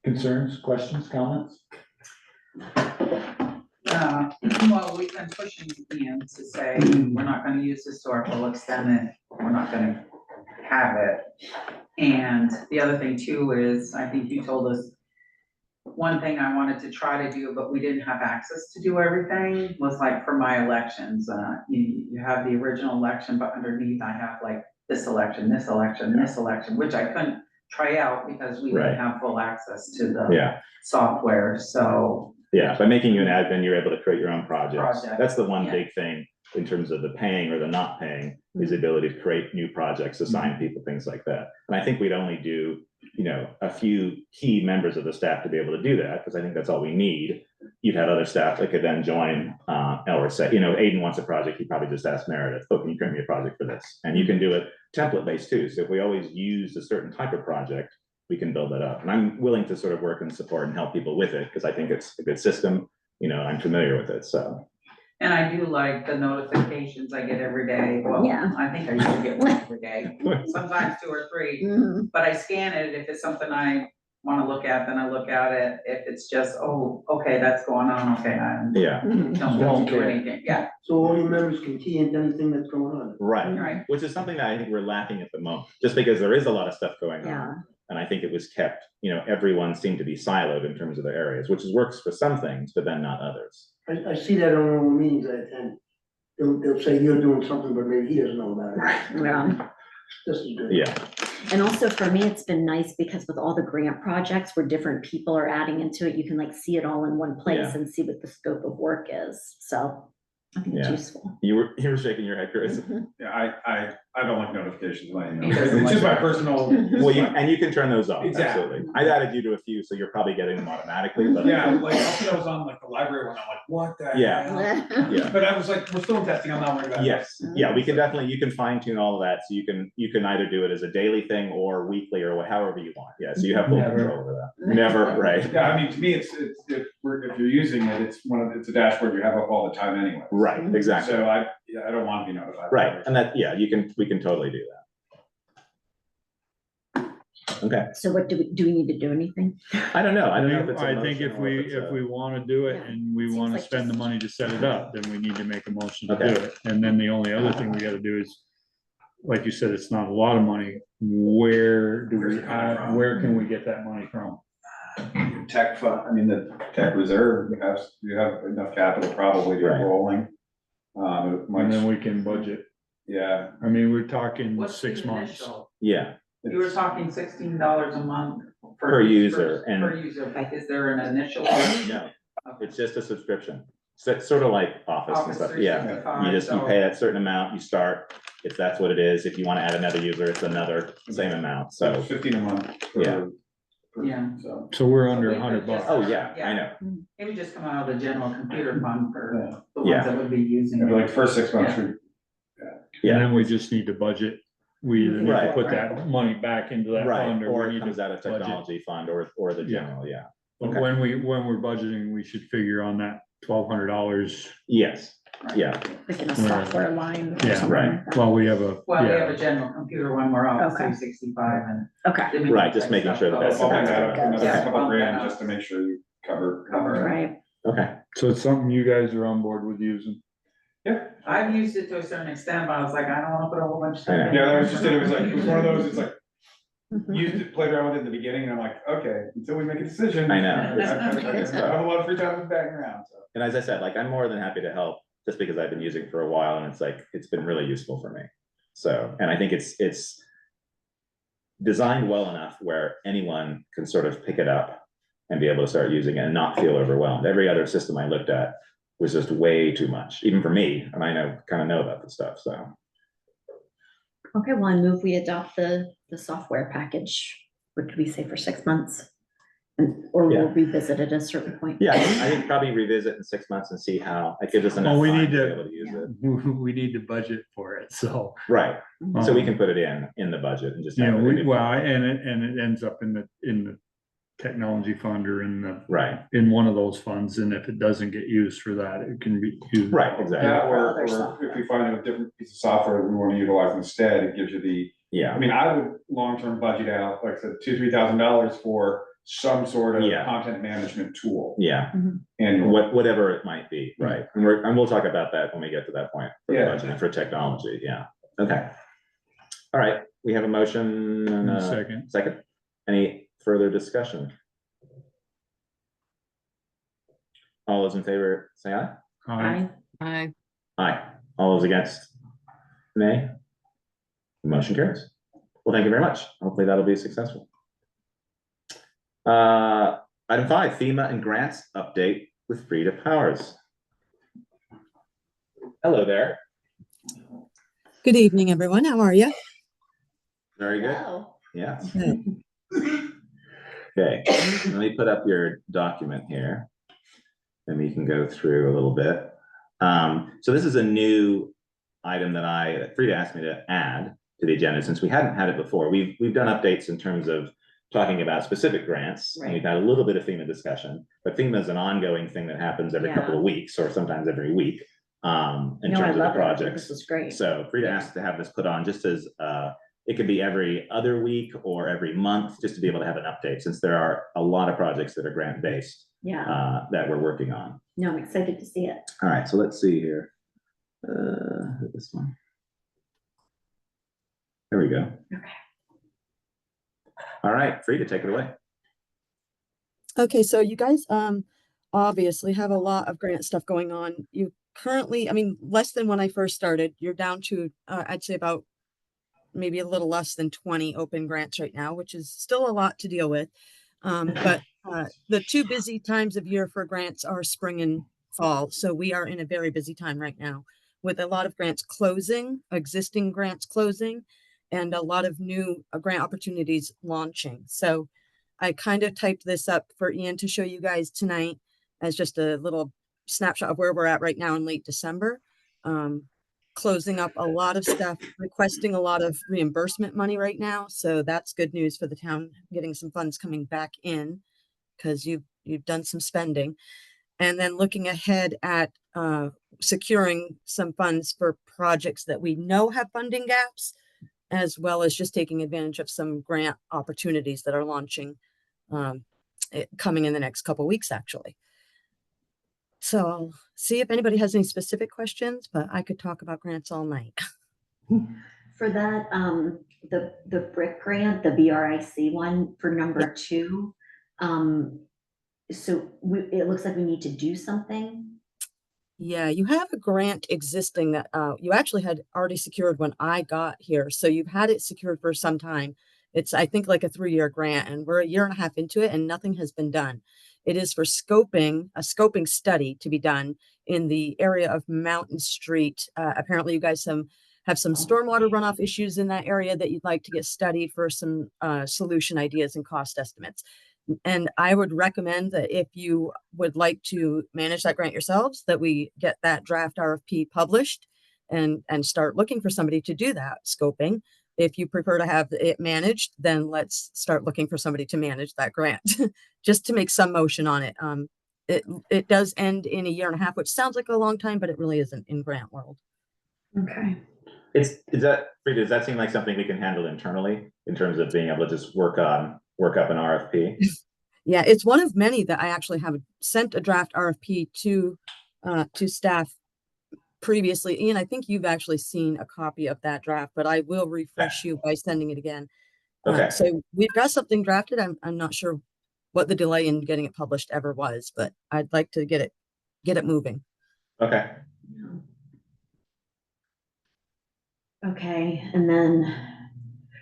Concerns, questions, comments? Well, we've been pushing Ian to say, we're not gonna use this to our full extent, and we're not gonna have it. And the other thing too is, I think you told us, one thing I wanted to try to do, but we didn't have access to do everything, was like for my elections, you have the original election, but underneath I have like this election, this election, this election, which I couldn't try out because we Right. didn't have full access to the Yeah, software, so. yeah, by making you an admin, you're able to create your own projects. Project, That's the one yeah. big thing in terms of the paying or the not paying, is the ability to create new projects, assign people, things like that. And I think we'd only do, you know, a few key members of the staff to be able to do that, because I think that's all we need. You'd have other staff that could then join, or say, you know, Aiden wants a project, he probably just asks Meredith, oh, can you create me a project for this? And you can do it template based too. So if we always use a certain type of project, we can build that up. And I'm willing to sort of work and support and help people with it, because I think it's a good system. You know, I'm familiar with it, so. And I do like the notifications I get every day. Well, Yeah. I think I usually get one every day, sometimes 2 or 3. Mhm. But I scan it. If it's something I wanna look at, then I look at it. If it's just, oh, okay, that's going on, okay, I Yeah, don't do anything, yeah, So all your members can key into anything that's going on. right. right. Which is something that I think we're lacking at the moment, just because there is a lot of stuff going on. Yeah. And I think it was kept, you know, everyone seemed to be siloed in terms of their areas, which works for some things, but then not others. I see that on all the meetings I attend. They'll say you're doing something, but maybe he doesn't know about it. Yeah. This is good. Yeah, And also for me, it's been nice because with all the grant projects where different people are adding into it, you can like see it all in one place Yeah. and see what the scope of work is. So I think it's Yeah. useful. you were shaking your head, Chris. Mhm. Yeah, I don't like notifications, my email. He doesn't It's just like my personal. Well, and you can turn those off, Exactly. absolutely. I added you to a few, so you're probably getting them automatically, but. Yeah, like, I was on like the library one, I'm like, what the Yeah. hell? Yeah. But I was like, we're still in testing, I'm not worried about it. Yes, yeah, we can definitely, you can fine tune all of that, so you can either do it as a daily thing or weekly or however you want, yeah, so you have full Never. control over that. Never, right, Yeah, I mean, to me, it's, if you're using it, it's a dashboard you have up all the time anyway. right, exactly, So I don't want to be notified. right, and that, yeah, we can totally do that. Okay, So what do we need to do anything? I don't know if it's a I think motion if or we, it's if a- we wanna do it Yeah. and we Seems wanna like spend the just- money to set it up, then we need to make a motion to Okay. do it. And then the only other thing we gotta do is, like you said, it's not a lot of money. Where do Where's we, it coming from? where can we get that money from? Tech fund, I mean, the tech reserve, you have enough capital probably to Right. rolling. And then we can budget. Yeah, I mean, we're talking What's 6 the months. initial? Yeah, You were talking $16 a month. Per user, and- Per user, is there an initial? no, it's just a subscription, so it's sort of like Office and Office stuff, yeah. 365, You just, you so- pay a certain amount, you start, if that's what it is, if you wanna add another user, it's another same amount, so so. 15 a month. Yeah. Yeah. So, So we're under we could $100. just- Oh, yeah, I know, It would just come out of the general computer fund for the Yeah. ones that would be using. yeah, it. like first 6 months, Yeah. And yeah, then we just need to budget. We either need to Right. put that money back into that right, fund or or we it need comes to out of budget. technology fund or the Yeah. general, yeah. But Okay. when we're budgeting, we should figure on that $1,200. Yes, yeah, Like in a software line? or Yeah, something right. like that? Well, we have a, Well, we have yeah, a general computer one, we're Office Okay. 365 and. Okay, Right, just making sure that that's- I'll make that up for another Yeah. couple grand just to make sure you cover. right. okay, so it's something you guys are on board with using. Yeah, I've used it to a certain extent, but I was like, I don't wanna put a whole bunch of stuff I know. in. yeah, that was just it, it was one of those, it's like, Mhm. used it, played around with it in the beginning, and I'm like, okay, until we make a decision. I know. I have a lot of free time banging around, so. and as I said, like, I'm more than happy to help, just because I've been using it for a while, and it's like, it's been really useful for me. So, and I think it's designed well enough where anyone can sort of pick it up and be able to start using it and not feel overwhelmed. Every other system I looked at was just way too much, even for me, and I kind of know about the stuff, so. Okay, well, I move we adopt the software package. What did we say, for 6 months? Or we'll Yeah. revisit it at a certain point. Yeah, I think probably revisit in 6 months and see how, it gives us enough Well, we time need to to- be able to use it. We need to budget for it, so. Right, so we um, can put it in the budget and just. You have know, it in we, the- well, and it ends up in the technology fund or in the, Right, in one of those funds, and if it doesn't get used for that, it can be used. right, exactly. Yeah, Or other or software. if we find a different piece of software that we want to utilize instead, it gives you the, Yeah, I mean, I would long-term budget out, like I said, $2,000-3,000 for some sort of Yeah. content management tool. yeah, And whatever it might be, right? And we'll talk about that when we get to that point for Yeah. budgeting for technology, yeah, okay. All right, we have a motion and a Second. second. Any further discussion? All those in favor, say aye. I, I, Aye. All those against? Nay? Motion carries. Well, thank you very much. Hopefully that'll be successful. Item 5, FEMA and grants update with Frida Powers. Hello there. Good evening, everyone. How are you? Very good. hello. Yeah. Good. Okay, let me put up your document here. And we can go through a little bit. So this is a new item that Frida asked me to add to the agenda since we hadn't had it before. We've done updates in terms of talking about specific grants. And we've had a little bit of FEMA discussion, but FEMA is an ongoing thing that happens every couple of weeks or sometimes every week in No, I terms of the love it. projects. This is great. So Frida asked to have this put on just as it could be every other week or every month, just to be able to have an update since there are a lot of projects that are grant based Yeah, that we're working on. no, I'm excited to see it. All right, so let's see here. This one. There we go. Okay. All right, Frida, take it away. Okay, so you guys obviously have a lot of grant stuff going on. You currently, I mean, less than when I first started, you're down to I'd say about maybe a little less than 20 open grants right now, which is still a lot to deal with. But the two busy times of year for grants are spring and fall. So we are in a very busy time right now with a lot of grants closing, existing grants closing, and a lot of new grant opportunities launching. So I kind of typed this up for Ian to show you guys tonight as just a little snapshot of where we're at right now in late December. Closing up a lot of stuff, requesting a lot of reimbursement money right now. So that's good news for the town, getting some funds coming back in because you've done some spending. And then looking ahead at securing some funds for projects that we know have funding gaps, as well as just taking advantage of some grant opportunities that are launching coming in the next couple of weeks, actually. So I'll see if anybody has any specific questions, but I could talk about grants all night. For that, the BRIC grant, the BRIC one for number 2, so it looks like we need to do something. Yeah, you have a grant existing that you actually had already secured when I got here. So you've had it secured for some time. It's, I think, like a 3-year grant, and we're a year and a half into it and nothing has been done. It is for scoping, a scoping study to be done in the area of Mountain Street. Apparently you guys have some stormwater runoff issues in that area that you'd like to get studied for some solution ideas and cost estimates. And I would recommend that if you would like to manage that grant yourselves, that we get that draft RFP published and start looking for somebody to do that scoping. If you prefer to have it managed, then let's start looking for somebody to manage that grant, just to make some motion on it. It does end in a year and a half, which sounds like a long time, but it really isn't in grant world. Okay. Does that seem like something we can handle internally in terms of being able to just work up an RFP? Yeah, it's one of many that I actually have sent a draft RFP to staff previously. Ian, I think you've actually seen a copy of that draft, but I will refresh you by sending it again. Okay. So we've got something drafted. I'm not sure what the delay in getting it published ever was, but I'd like to get it moving. Okay. Okay, and then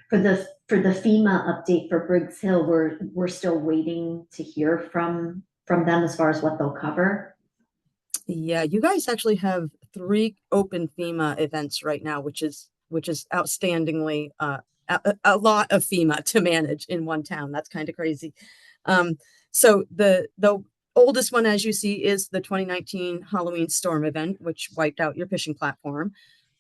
for the FEMA update for Briggs Hill, we're still waiting to hear from them as far as what they'll cover. Yeah, you guys actually have 3 open FEMA events right now, which is outstandingly a lot of FEMA to manage in one town. That's kind of crazy. So the oldest one, as you see, is the 2019 Halloween storm event, which wiped out your fishing platform.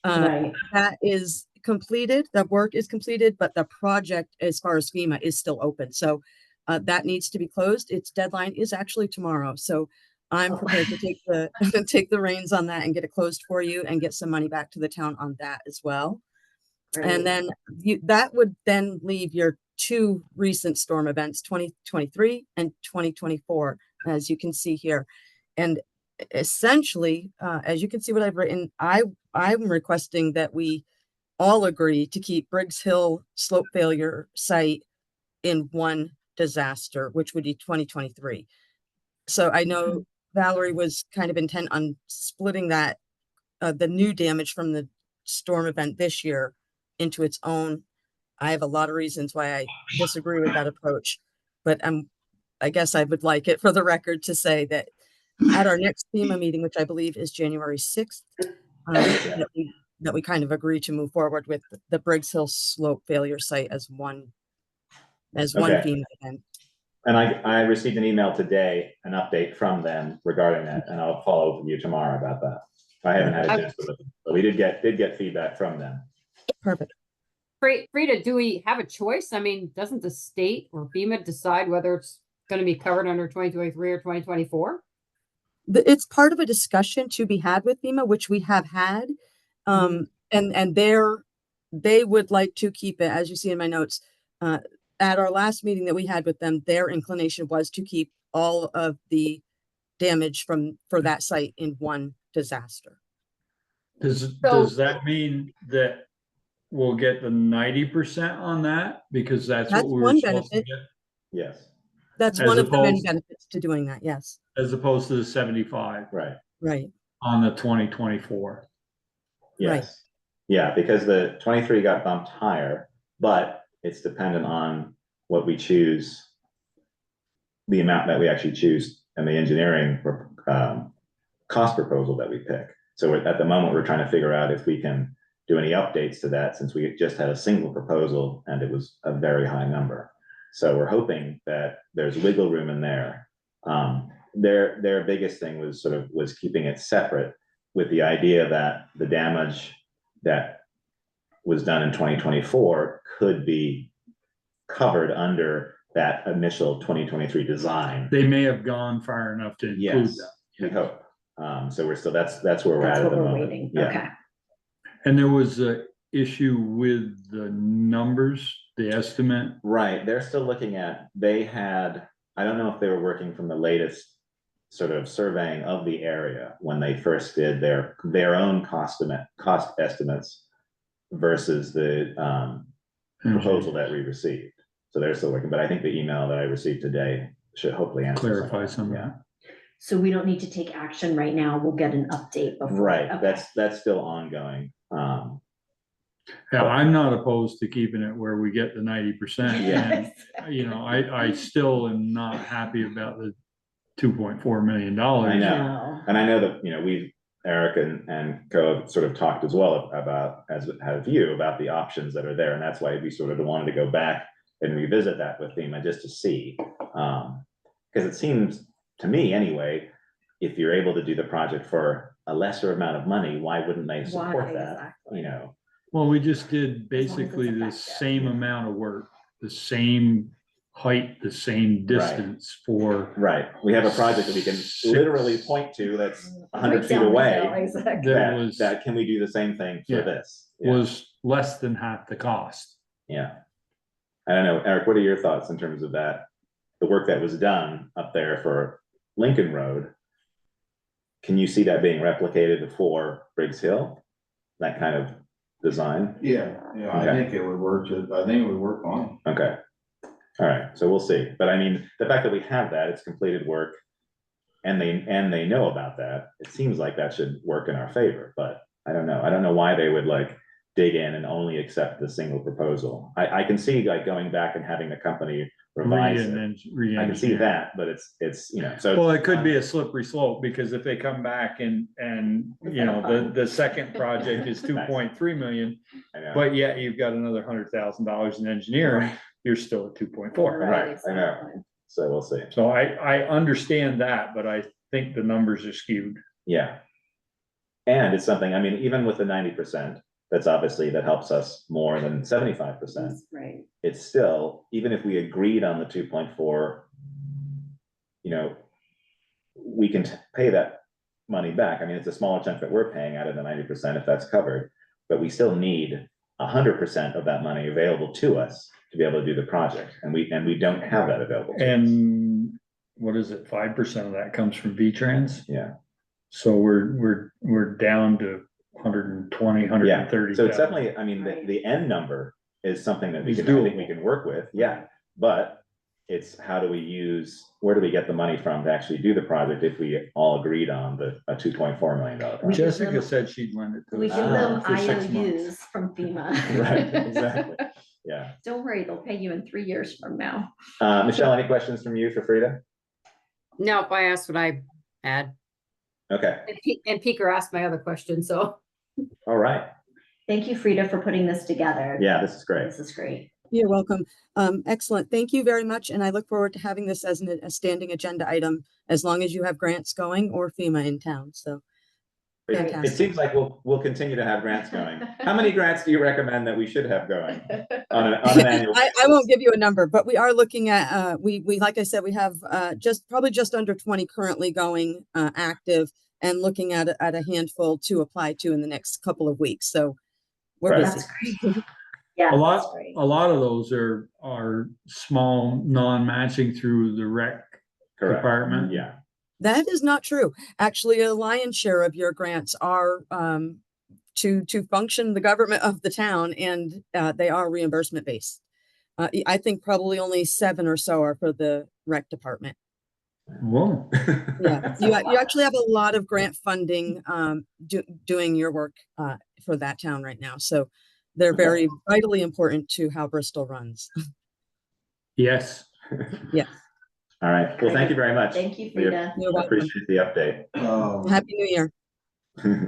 Right. That is completed. The work is completed, but the project, as far as FEMA, is still open. So that needs to be closed. Its deadline is actually tomorrow, so I'm prepared to take the take the reins on that and get it closed for you and get some money back to the town on that as well. And then that would then leave your two recent storm events, 2023 and 2024, as you can see here. And essentially, as you can see what I've written, I'm requesting that we all agree to keep Briggs Hill slope failure site in one disaster, which would be 2023. So I know Valerie was kind of intent on splitting that, the new damage from the storm event this year into its own. I have a lot of reasons why I disagree with that approach, but I guess I would like it for the record to say that at our next FEMA meeting, which I believe is January 6th, that we kind of agree to move forward with the Briggs Hill slope failure site as one FEMA event. And I received an email today, an update from them regarding that, and I'll follow up with you tomorrow about that. I haven't had a chance to look, but we did get feedback from them. Perfect. Frida, do we have a choice? I mean, doesn't the state or FEMA decide whether it's going to be covered under 2023 or 2024? It's part of a discussion to be had with FEMA, which we have had. And they would like to keep it, as you see in my notes, at our last meeting that we had with them, their inclination was to keep all of the damage for that site in one disaster. Does that mean that we'll get the 90% on that? Because that's what we were one supposed to benefit. get. Yes. That's one of the many benefits to doing that. Yes. As opposed to the 75. Right. On the 2024. Yes. Right. Yeah, because the 23 got bumped higher, but it's dependent on what we choose, the amount that we actually choose, and the engineering cost proposal that we pick. So at the moment, we're trying to figure out if we can do any updates to that, since we just had a single proposal and it was a very high number. So we're hoping that there's wiggle room in there. Their biggest thing was keeping it separate, with the idea that the damage that was done in 2024 could be covered under that initial 2023 design. They may have gone far enough to include that. We hope. So we're still, that's where we're at the moment. Waiting. Yeah. Okay. And there was a issue with the numbers, the estimate. Right. They're still looking at, I don't know if they were working from the latest sort of surveying of the area when they first did their own cost estimates versus the proposal that we received. So they're still working, but I think the email that I received today should hopefully answer clarify some of that. So we don't need to take action right now. We'll get an update before. Right. Okay. That's still ongoing. Yeah, I'm not opposed to keeping it where we get the 90%. Yeah. And, you know, I still am not happy about the $2.4 million. I know. And I know that, you know, Eric and Co have sort of talked as well about, as have you, about the options that are there. And that's why we sort of wanted to go back and revisit that with FEMA just to see. Because it seems to me anyway, if you're able to do the project for a lesser amount of money, why wouldn't they support that? Exactly. You know? Well, we just did basically the same amount of work, the same height, the same distance for. Right. We have a project that we can literally point to that's 100 feet away. That can we do the same thing for this? Yeah. Was less than half the cost. Yeah. I don't know, Eric, what are your thoughts in terms of that? The work that was done up there for Lincoln Road. Can you see that being replicated for Briggs Hill? That kind of design? Yeah, Okay. I think it would work. I think it would work fine. Okay. All right, so we'll see. But I mean, the fact that we have that, it's completed work, and they know about that, it seems like that should work in our favor, but I don't know. I don't know why they would like dig in and only accept the single proposal. I can see like going back and having the company revise it. I can see that, but it's you know, so. Well, it could be a slippery slope, because if they come back and you know, the second project is 2.3 million, but yet you've got another $100,000 in engineering, you're still at 2.4. Right, I know. So we'll see. So I understand that, but I think the numbers are skewed. Yeah. And it's something, I mean, even with the 90%, that's obviously, that helps us more than 75%. Right. It's still, even if we agreed on the 2.4, you know, we can pay that money back. I mean, it's a smaller chunk that we're paying out of the 90% if that's covered, but we still need 100% of that money available to us to be able to do the project, and we don't have that available to us. And what is it, 5% of that comes from V-Trans? Yeah. So we're down to 120, 130. So it's definitely, I mean, the end number is something that It's I think we can work with, yeah, but it's how do we use, where do we get the money from to actually do the project if we all agreed on a $2.4 million project? Jessica said she'd lend it to We us give them for 6 months. IOUs from FEMA. Right, exactly, yeah. Don't worry, they'll pay you in 3 years from now. Michelle, any questions from you for Frida? No, if I asked what I had, Okay, and Peter asked my other question, so. all right, Thank you, Frida, for putting this together. yeah, this is great. This is great. You're welcome. Excellent. Thank you very much. And I look forward to having this as a standing agenda item, as long as you have grants going or FEMA in town. So It fantastic. seems like we'll continue to have grants going. How many grants do you recommend that we should have going on an annual? I won't give you a number, but we are looking at, we like I said, we have probably just under 20 currently going active, and looking at a handful to apply to in the next couple of weeks. So we're Right. busy. That's great. Yeah, A that's lot, great. a lot of those are small, non-matching through the rec Correct. department. Yeah. That is not true. Actually, a lion's share of your grants are to function the government of the town, and they are reimbursement based. I think probably only 7 or so are for the rec department. Whoa. Yeah, you actually have a lot of grant funding doing your work for that town right now. So they're very vitally important to how Bristol runs. Yes. Yeah. All right. Well, thank you very much. Thank you, We Frida. You're welcome. appreciate the update. Happy New Year.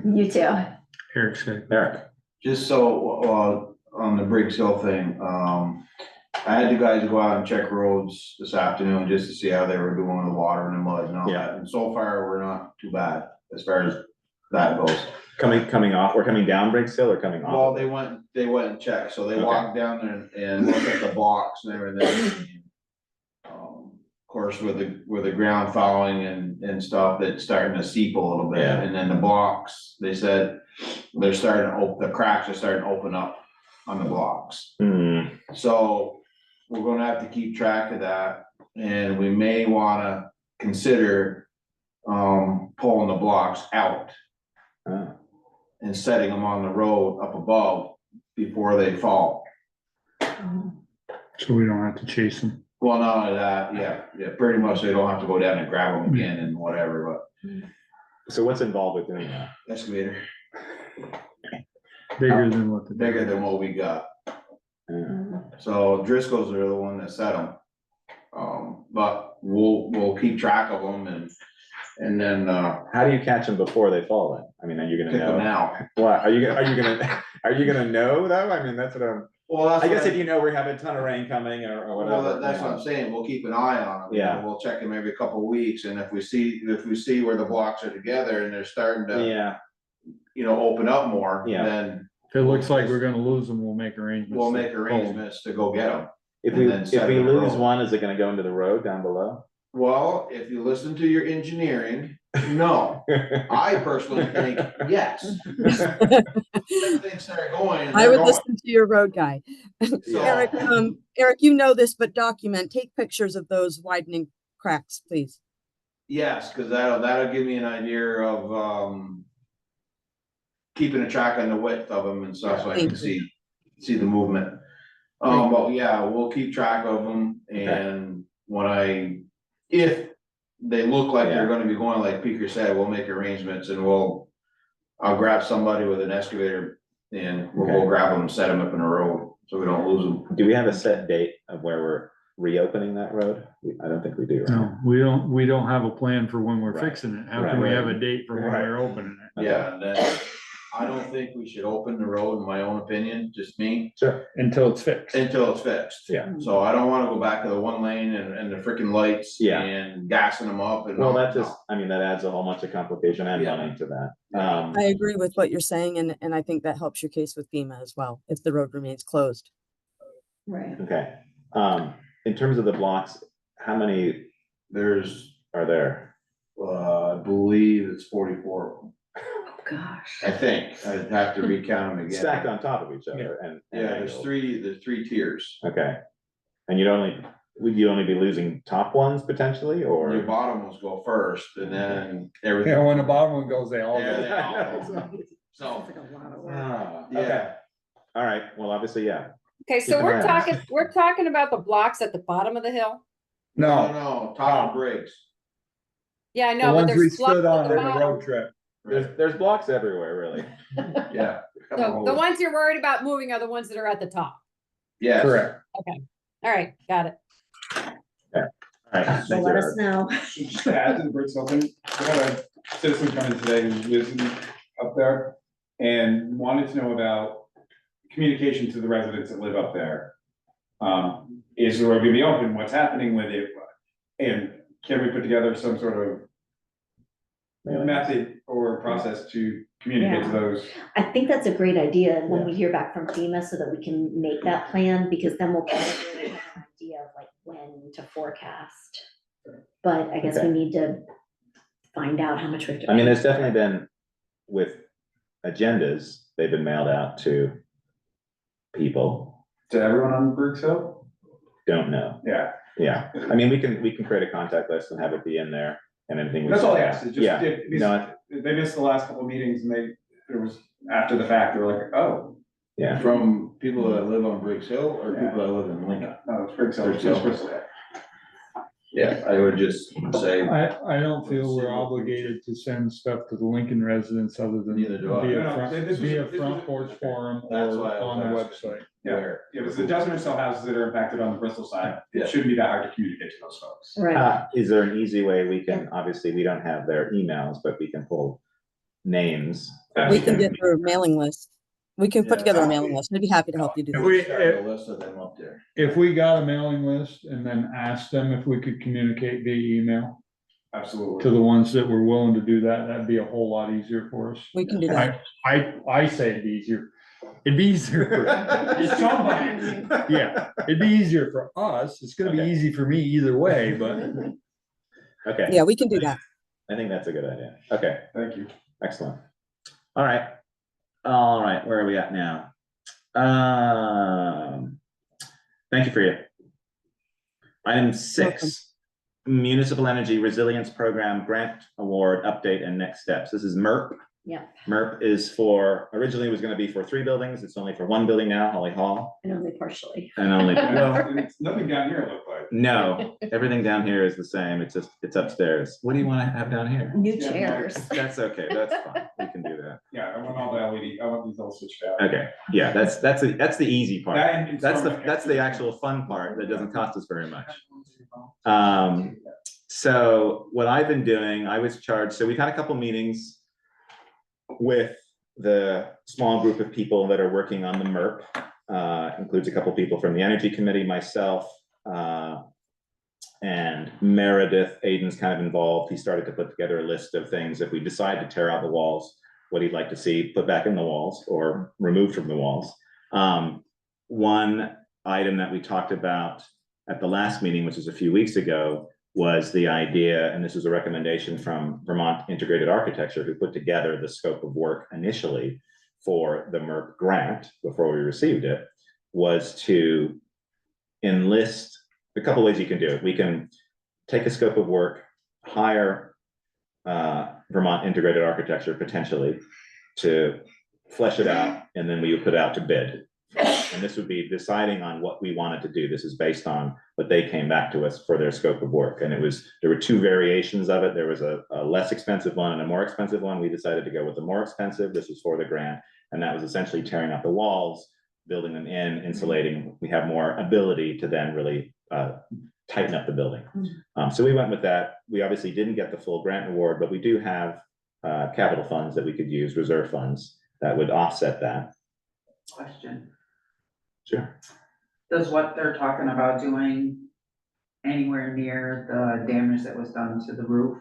You too. Eric said. Eric. Just so, on the Briggs Hill thing, I had the guys go out and check roads this afternoon just to see how they were doing with the water and the mud and all Yeah. that. And so far, we're not too bad as far as that goes. Coming off, or coming down Briggs Hill, or coming Well, off? they went and checked, so they Okay. walked down there and looked at the blocks and everything. Of course, with the ground falling and stuff, it's starting to seep a little bit, Yeah. and then the blocks, they said, they're starting to the cracks are starting to open up on the blocks. So we're gonna have to keep track of that, and we may wanna consider pulling the blocks out and setting them on the road up above before they fall. So we don't have to chase them. Well, not only that, yeah, pretty much they don't have to go down and grab them again and whatever, So what's involved with doing that? but excavator, Bigger than what the. bigger than what we got. Yeah. So Driscoll's are the one that set them. But we'll keep track of them and then, How do you catch them before they fall then? I mean, are you gonna pick them know? out. What, are you gonna know though? I mean, that's what I'm, Well, that's I guess what if you know we have a ton of rain coming or Well, whatever. that's what I'm saying, we'll keep an eye on them. Yeah. We'll check them every couple of weeks, and if we see where the blocks are together and they're starting to, Yeah, open up more, Yeah. then If it looks like we're gonna lose them, we'll make arrangements. we'll to make pull 'em. arrangements to go get them. if And then set we it in a lose row. one, is it gonna go into the road down below? Well, if you listen to your engineering, no. I personally think yes. When things start going, I they're would going. listen to your road guy. So- Eric, you know this, but document, take pictures of those widening cracks, please. Yes, cause that'll give me an idea of, keeping a track on the width of them and stuff, so I can see the movement. But yeah, we'll keep track of them, and if they look like they're gonna be going, like Peter said, we'll make arrangements and I'll grab somebody with an excavator and we'll go grab them and set them up in a road, so we don't lose them. Do we have a set date of where we're reopening that road? I don't think we do, right? No, we don't have a plan for when we're Right. fixing it. How Right. can we have a date for when Right. we're opening it? Yeah, and then I don't think we should open the road, in my own opinion, just me, Sure. Until it's fixed. until it's fixed. Yeah. So I don't wanna go back to the one lane and the freaking lights. Yeah. And gassing them up and. Well, that just, I mean, that adds a whole bunch of complication and Yeah. money to that. I agree with what you're saying, and I think that helps your case with FEMA as well, if the road remains closed. Right. Okay, in terms of the blocks, how many There's, are there? I believe it's 44. Oh, gosh. I think, I'd have to recount them again. Stacked on top of each other and. Yeah, there's three tiers. Okay, and would you only be losing top ones potentially, Your or? bottom ones go first and then everything. Yeah, when the bottom one goes, they all Yeah, go. they all go. So, Sounds like a lot of work. Ah, yeah. okay, all right, well, obviously, yeah, Okay, so Keep we're an eye on it. talking about the blocks at the bottom of the hill? No, Tom Briggs. Yeah, I The know, but ones we there's blocks stood at on the in the bottom. road trip. there's blocks everywhere, really. Yeah. So the ones you're worried about moving are the ones that are at the top. Yes. Correct. All right, got it. All right, So thank you, let us Eric. know. Just to add to the Bristol thing, I had a citizen come in today who lives up there and wanted to know about communication to the residents that live up there. Is the road gonna be open? What's happening with it? And can we put together some sort of method or process to communicate to those? I think that's a great idea when we hear back from FEMA so that we can make that plan, because then we'll probably have an idea of like when to forecast. But I guess we Okay. need to find out how much we have to. I mean, there's definitely been, with agendas, they've been mailed out to people, To everyone on Briggs Hill? don't know, Yeah, yeah, I mean, we can create a contact list and have it be in there, and anything. we that's all I send asked. out. It just, Yeah, no, they missed the last couple of meetings and it was after the fact, they were like, oh. yeah, From people that live on Briggs Hill or people that live in Lincoln? No, it's Briggs Hill. Briggs Hill. It's Bristol. Yeah, I would just say. I don't feel we're obligated to send stuff to the Lincoln residents other than Neither do I. via No, front, this was- via this was- front porch forum That's or why I was on the asking. website. Yeah, Where? it was a dozen or so houses that are impacted on the Bristol side. Yeah. It shouldn't be that hard to communicate to those folks. Right. Is there an easy way we can, obviously, we don't have their emails, but we can pull names. and We can get their mailing list. We can put Yeah. together a mailing list. We'd be happy to help you do If that. we, Start a list of them up there. if we got a mailing list and then asked them if we could communicate via email Absolutely. to the ones that were willing to do that, that'd be a whole lot easier for us. We can do that. I say it'd be easier. It'd be easier for somebody. Yeah, it'd be easier for us. It's gonna be Okay. easy for me either way, but Okay, Yeah, we can do that. I think that's a good idea, okay, Thank you. excellent. All right, where are we at now? Thank you for your. Item 6, Municipal Energy Resilience Program Grant Award Update and Next Steps. This is MERP. Yeah, MERP is for, originally it was gonna be for 3 buildings, it's only for 1 building now, Holly Hall, and only partially. and only, well, And it's nothing down here look like. no, everything down here is the same, it's just, it's upstairs. What do you wanna have down here? New Yeah, chairs. That's okay, that's fine, we can do that. Yeah, I want all the LED, I want these all switched out. Okay, yeah, that's the easy part. That and That's some- the actual fun part that doesn't cost us very much. So what I've been doing, I was charged, so we've had a couple meetings with the small group of people that are working on the MERP. Includes a couple people from the Energy Committee, myself, and Meredith. Aiden's kind of involved. He started to put together a list of things if we decide to tear out the walls, what he'd like to see put back in the walls or removed from the walls. One item that we talked about at the last meeting, which was a few weeks ago, was the idea, and this was a recommendation from Vermont Integrated Architecture, who put together the scope of work initially for the MERP grant before we received it, was to enlist a couple ways you can do it. We can take a scope of work, hire Vermont Integrated Architecture potentially to flesh it out, and then we would put it out to bid. And this would be deciding on what we wanted to do. This is based on what they came back to us for their scope of work. And there were 2 variations of it. There was a less expensive one and a more expensive one. We decided to go with the more expensive. This was for the grant. And that was essentially tearing out the walls, building them in, insulating. We have more ability to then really tighten up the building. So we went with that. We obviously didn't get the full grant award, but we do have capital funds that we could use, reserve funds. that would offset that. Question, Sure. does what they're talking about doing anywhere near the damage that was done to the roof?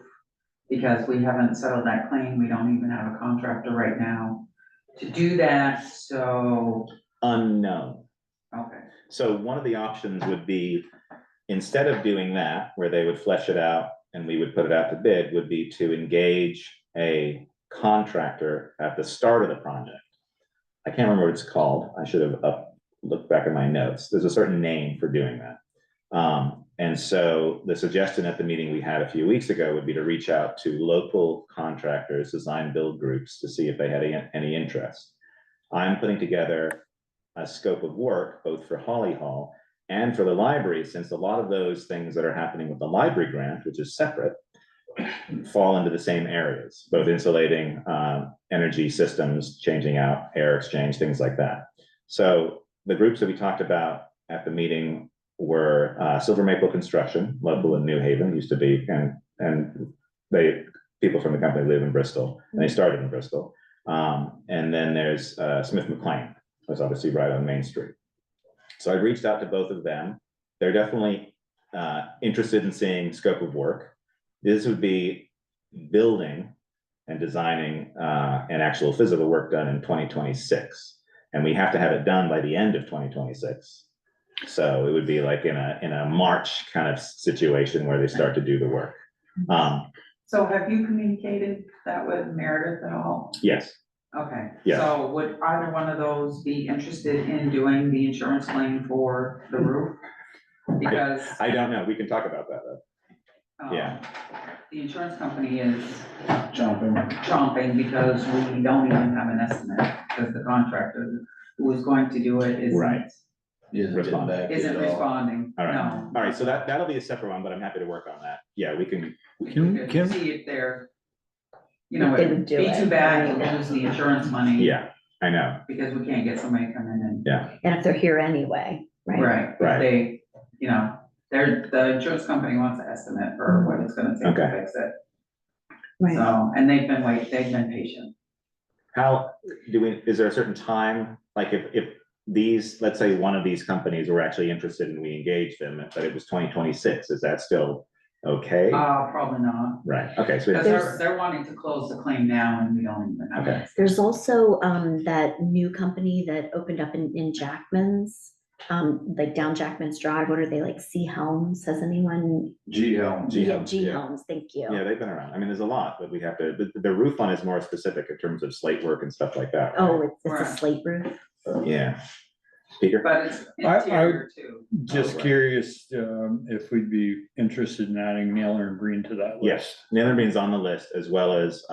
Because we haven't settled that claim, we don't even have a contractor right now to do that, so, Unknown. okay. So one of the options would be, instead of doing that, where they would flesh it out and we would put it out to bid, would be to engage a contractor at the start of the project. I can't remember what it's called. I should have looked back at my notes. There's a certain name for doing that. And so the suggestion at the meeting we had a few weeks ago would be to reach out to local contractors, design build groups, to see if they had any interest. I'm putting together a scope of work, both for Holly Hall and for the library, since a lot of those things that are happening with the library grant, which is separate, fall into the same areas, both insulating, energy systems, changing out air exchange, things like that. So the groups that we talked about at the meeting were Silver Maple Construction, local in New Haven, used to be, and people from the company live in Bristol, and they started in Bristol. And then there's Smith McLean, that's obviously right on Main Street. So I reached out to both of them. They're definitely interested in seeing scope of work. This would be building and designing an actual physical work done in 2026. And we have to have it done by the end of 2026. So it would be like in a March kind of situation where they start to do the work. So have you communicated that with Meredith at all? Yes. Okay, Yeah. so would either one of those be interested in doing the insurance claim for the roof? Because I don't know. We can talk about that though. Yeah. The insurance company is Jumping. because we don't even have an estimate, because the contractor who was going to do it Right. Isn't getting back to you isn't at all. responding, All right. no. All right. So that'll be a separate one, but I'm happy to work on that. Yeah, we can. Can- See if they're, you know, If they it'd would do be it, too bad right. to lose the insurance money. Yeah, I know. Because we can't get somebody to come in and. Yeah. And if they're here anyway, right? Right, if Right. they, you know, the insurance company wants an estimate for what it's gonna take to Okay. fix it. Right. So, and they've been patient. How is there a certain time? Like if these, let's say one of these companies were actually interested and we engaged them, but it was 2026, is that still okay? Probably not, Right, okay, so because they're wanting to close the claim now and we don't even have Okay. it. There's also that new company that opened up in Jackman's, like down Jackman's Drive. What are they, like C Helms? Has anyone? G Helm. Yeah, G Helms, thank you. yeah, they've been around. I mean, there's a lot, but we have to, the roof one is more specific in terms of slate work and stuff like that. Right? Oh, it's a Right. slate roof. Yeah. Speaker? But it's I- interior too. Just right. curious, if we'd be interested in adding Naylor and Green to that list. Yes, Naylor Bean's on the list, as well as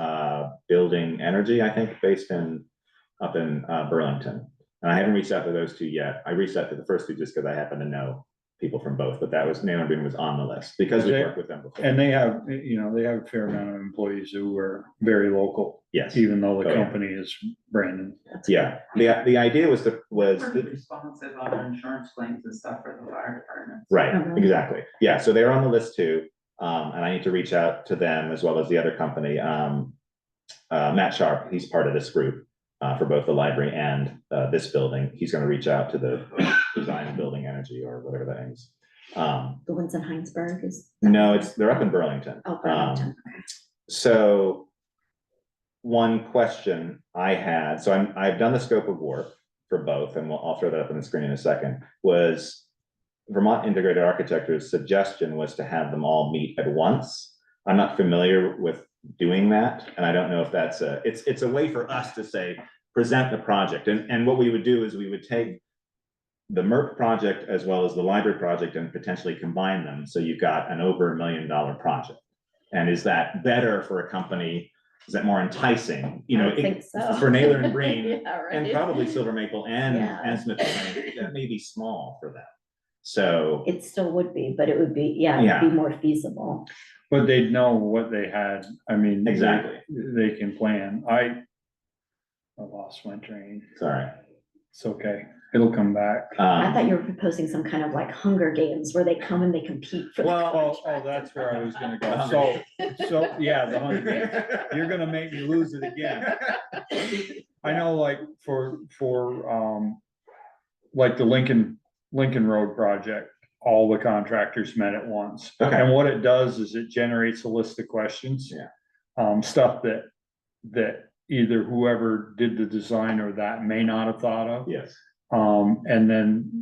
Building Energy, I think, based up in Burlington. And I haven't reached out to those two yet. I reached out to the first two just because I happen to know people from both, but that was, Naylor Bean was on the list because we worked with them before. And they have, they have a fair amount of employees who are very local, Yes, even though the Oh, yeah. company is Brandon. yeah. The idea was Pretty responsive on our insurance claims and stuff for the fire department. right, Mhm. exactly. Yeah, so they're on the list too. And I need to reach out to them as well as the other company. Matt Sharp, he's part of this group for both the library and this building. He's gonna reach out to the design and building energy or whatever that is. The ones in Heinsberg is. No, they're up in Burlington. Oh, Burlington. So one question I had, so I've done the scope of work for both, and I'll throw that up on the screen in a second, was Vermont Integrated Architecture's suggestion was to have them all meet at once. I'm not familiar with doing that, and I don't know if that's it's a way for us to say, present the project. And what we would do is we would take the MERC project as well as the library project and potentially combine them. So you've got an over $1 million project. And is that better for a company? Is that more enticing? I think so. For Naylor and Green Yeah, right. and probably Silver Maple and Yeah. Smith McLean, that may be small for them. So It still would be, but it would be, yeah, Yeah. it'd be more feasible. But they'd know what they had. I mean. Exactly. They can plan. I lost my train. sorry. It's okay. It'll come back. I thought you were proposing some kind of like Hunger Games where they come and they compete for the Well, contract. That's where I was gonna go. So, yeah, the Hunger Games. You're gonna make me lose it again. I know, like, for, like the Lincoln Road project, all the contractors met at once. Okay. And what it does is it generates a list of questions. Yeah. Stuff that either whoever did the design or that may not have thought of. Yes. And then,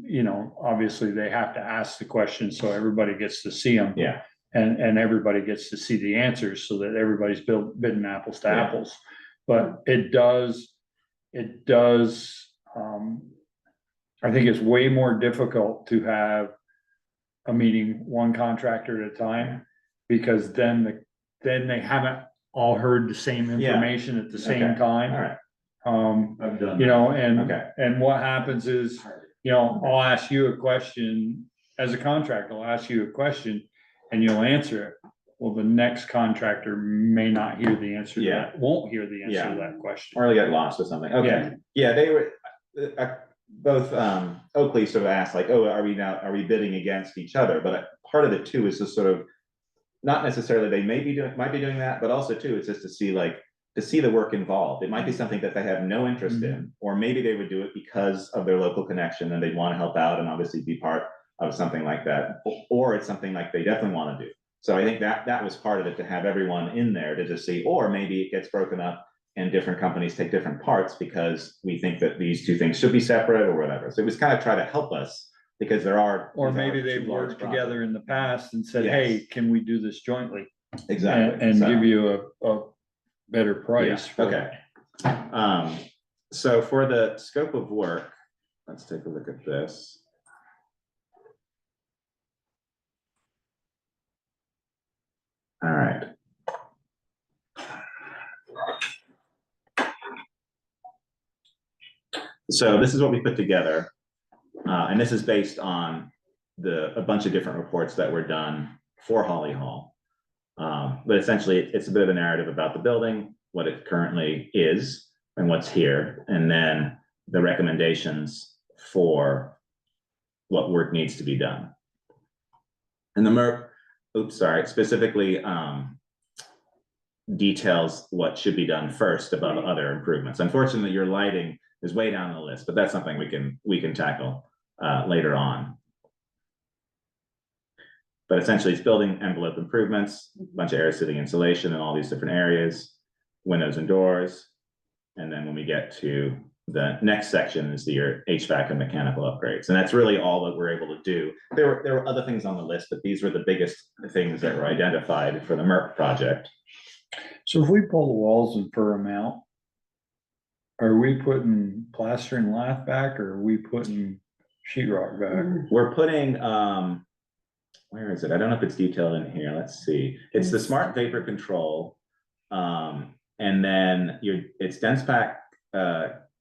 obviously they have to ask the questions so everybody gets to see them. Yeah. And everybody gets to see the answers so that everybody's bidding apples to Yeah. apples. But it does, I think it's way more difficult to have a meeting one contractor at a time, because then they haven't all heard the same information at the same Okay. time. All right. I've done. Okay. And what happens is, I'll ask you a question as a contractor, I'll ask you a question and you'll answer it. Well, the next contractor may not hear the answer to that, won't hear the answer to that question. Or they get lost or something. Okay. Yeah, they were, both, Oakley sort of asked like, oh, are we bidding against each other? But part of it too is to sort of, not necessarily they might be doing that, but also too, it's just to see the work involved. It might be something that they have no interest in, or maybe they would do it because of their local connection and they'd want to help out and obviously be part of something like that. Or it's something like they definitely want to do. So I think that was part of it, to have everyone in there to just see, or maybe it gets broken up and different companies take different parts because we think that these two things should be separate or whatever. So it was kind of try to help us, because there are. Or maybe they've worked together in the past and said, hey, can we do this jointly? Exactly. And give you a better price. Yeah. Okay. So for the scope of work, let's take a look at this. All right. So this is what we put together. And this is based on a bunch of different reports that were done for Holly Hall. But essentially it's a bit of a narrative about the building, what it currently is and what's here, and then the recommendations for what work needs to be done. And the MERP, specifically details what should be done first above other improvements. Unfortunately, your lighting is way down the list, but that's something we can tackle later on. But essentially it's building envelope improvements, a bunch of air sealing insulation in all these different areas, windows and doors. And then when we get to the next section is your HVAC and mechanical upgrades. And that's really all that we're able to do. There were other things on the list, but these were the biggest things that were identified for the MERP project. So if we pull the walls and fur them out, are we putting plaster and lath back, or are we putting sheetrock back? We're putting, where is it? I don't know if it's detailed in here. Let's see. It's the smart vapor control. And then it's dense pack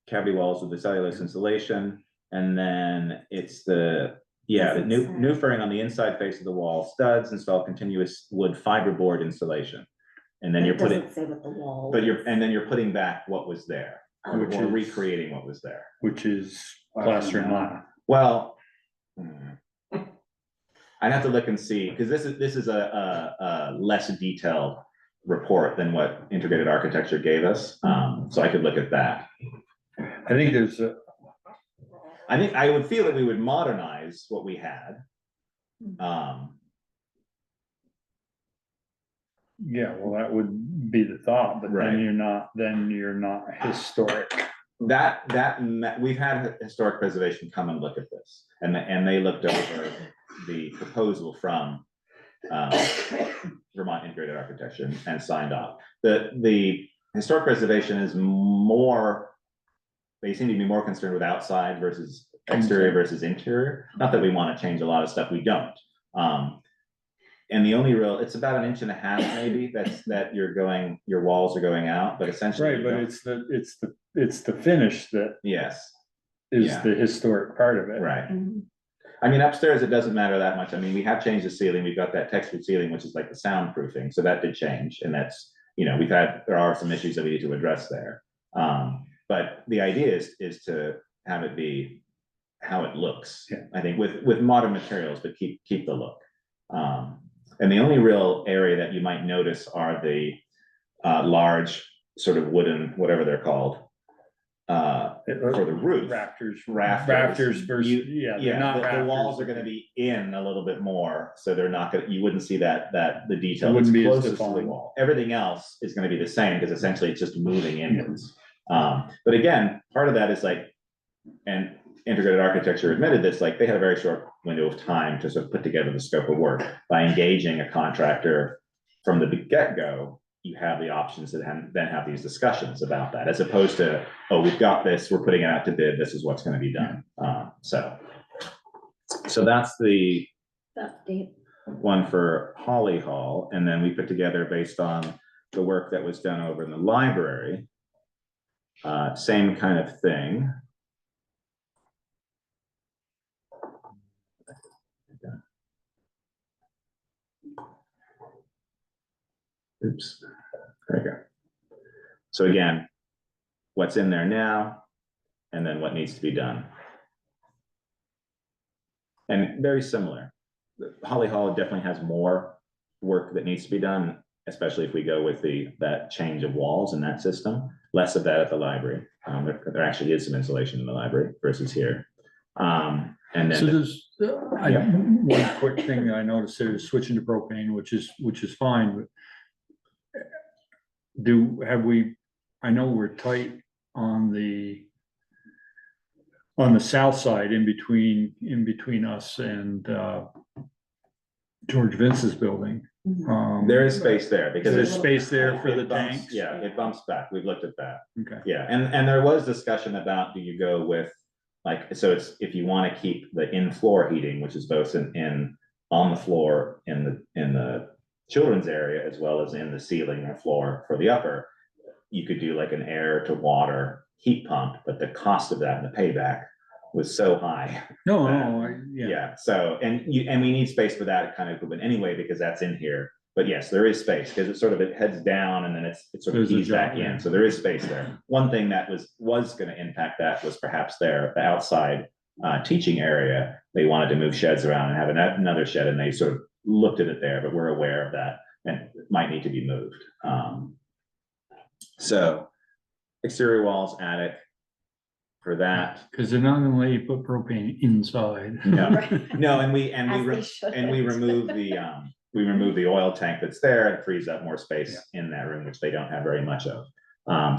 cavity walls with the cellulose insulation. And then it's the new furring on the inside face of the wall, studs, install continuous wood fiberboard insulation. And then you're putting, say what the wall. but you're putting back what was there. Which Or is- recreating what was there. Which is plaster and lath. Well, I'd have to look and see, because this is a less detailed report than what integrated architecture gave us. So I could look at that. I think I think I would feel that we would modernize what we had. Yeah, well, that would be the thought, but Right. then you're not historic. We've had historic preservation come and look at this, and they looked over the proposal from Vermont Integrated Architecture and signed off. The historic preservation is more, they seem to be more concerned with outside versus exterior versus interior. Not that we want to change a lot of stuff, we don't. And the only it's about 1.5 inches maybe that your walls are going out, but essentially. Right, but it's the finish that Yes. is Yeah. the historic part of it. Right. I mean, upstairs, it doesn't matter that much. I mean, we have changed the ceiling. We've got that textured ceiling, which is like the soundproofing. So that did change. And that's, there are some issues that we need to address there. But the idea is to have it be how it looks. Yeah. I think with modern materials, but keep the look. And the only real area that you might notice are the large sort of wooden, whatever they're called, for the roof. Rafters versus, yeah, they're not The walls rafters. are gonna be in a little bit more, so they're not gonna, you wouldn't see that the detail It that's wouldn't be as closest to the defined. wall. Everything else is gonna be the same, because essentially it's just moving inwards. But again, part of that is like, and integrated architecture admitted this, like they had a very short window of time to sort of put together the scope of work. By engaging a contractor from the get-go, you have the options to then have these discussions about that, as opposed to, oh, we've got this, we're putting it out to bid, this is what's gonna be done. So that's the one for Holly Hall, and then we put together based on the work that was done over in the library. Same kind of thing. Oops, there we go. So again, what's in there now, and then what needs to be done. And very similar. Holly Hall definitely has more work that needs to be done, especially if we go with that change of walls in that system. Less of that at the library. There actually is some insulation in the library versus here. And then So there's, one quick thing that I noticed there is switching to propane, which is fine, but I know we're tight on the south side in between us and George Vince's building. there is space there because There's space there for the it bumps, tanks. yeah, it bumps back. We've looked at that. Okay. Yeah, and there was discussion about, do you go with, like, so it's, if you want to keep the in-floor heating, which is both on the floor in the children's area, as well as in the ceiling or floor for the upper, you could do like an air to water heat pump, but the cost of that and the payback was so high. Yeah, so, and we need space for that kind of equipment anyway, because that's in here. But yes, there is space, because it heads down and then it sort of eases back in, so there is space there. One thing that was gonna impact that was perhaps the outside teaching area. They wanted to move sheds around and have another shed, and they sort of looked at it there, but we're aware of that and it might need to be moved. So exterior walls, attic, for that. Because they're not gonna let you put propane inside. No, and we remove the oil tank that's there and frees up more space in that room, which they don't have very much of.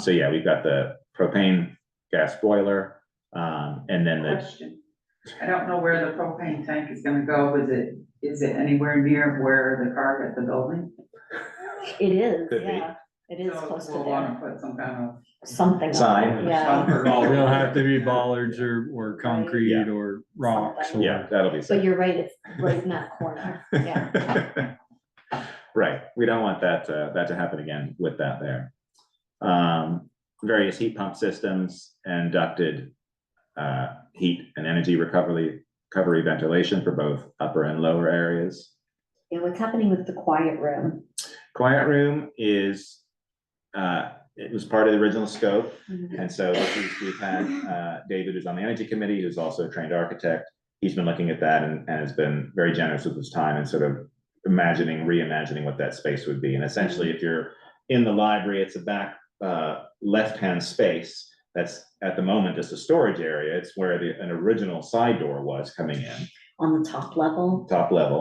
So yeah, we've got the propane gas boiler, and then Question. I don't know where the propane tank is gonna go. Is it anywhere near where the car hit the building? It is, Could be. yeah, it is So close to we'll there, wanna put some kind of something. on Sign. it, Yeah, They'll have to be bollards or concrete Yeah. or rocks. Something. yeah, that'll be. but you're right, it's right in that corner, yeah. Right, we don't want that to happen again with that there. Various heat pump systems and ducted heat and energy recovery ventilation for both upper and lower areas. Yeah, what's happening with the quiet room? Quiet room is, it was part of the original scope. And so we've had David, who's on the energy committee, who's also a trained architect. He's been looking at that and has been very generous with his time and sort of reimagining what that space would be. And essentially, if you're in the library, it's a back left-hand space that's at the moment just a storage area. It's where an original side door was coming in. On the top level,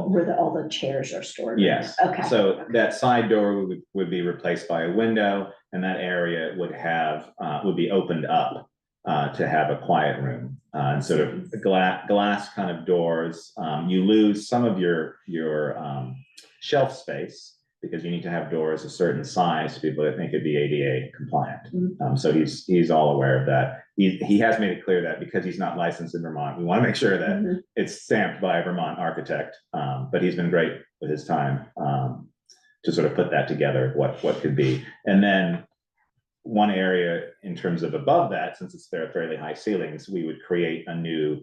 where all the chairs are stored? Yes. Okay. So that side door would be replaced by a window, and that area would be opened up to have a quiet room, and sort of glass kind of doors. You lose some of your shelf space because you need to have doors a certain size to be able to make it be ADA compliant. So he's all aware of that. He has made it clear that because he's not licensed in Vermont, we want to make sure that it's stamped by a Vermont architect. But he's been great with his time to sort of put that together, what could be. And then one area in terms of above that, since it's there at fairly high ceilings, we would create a new,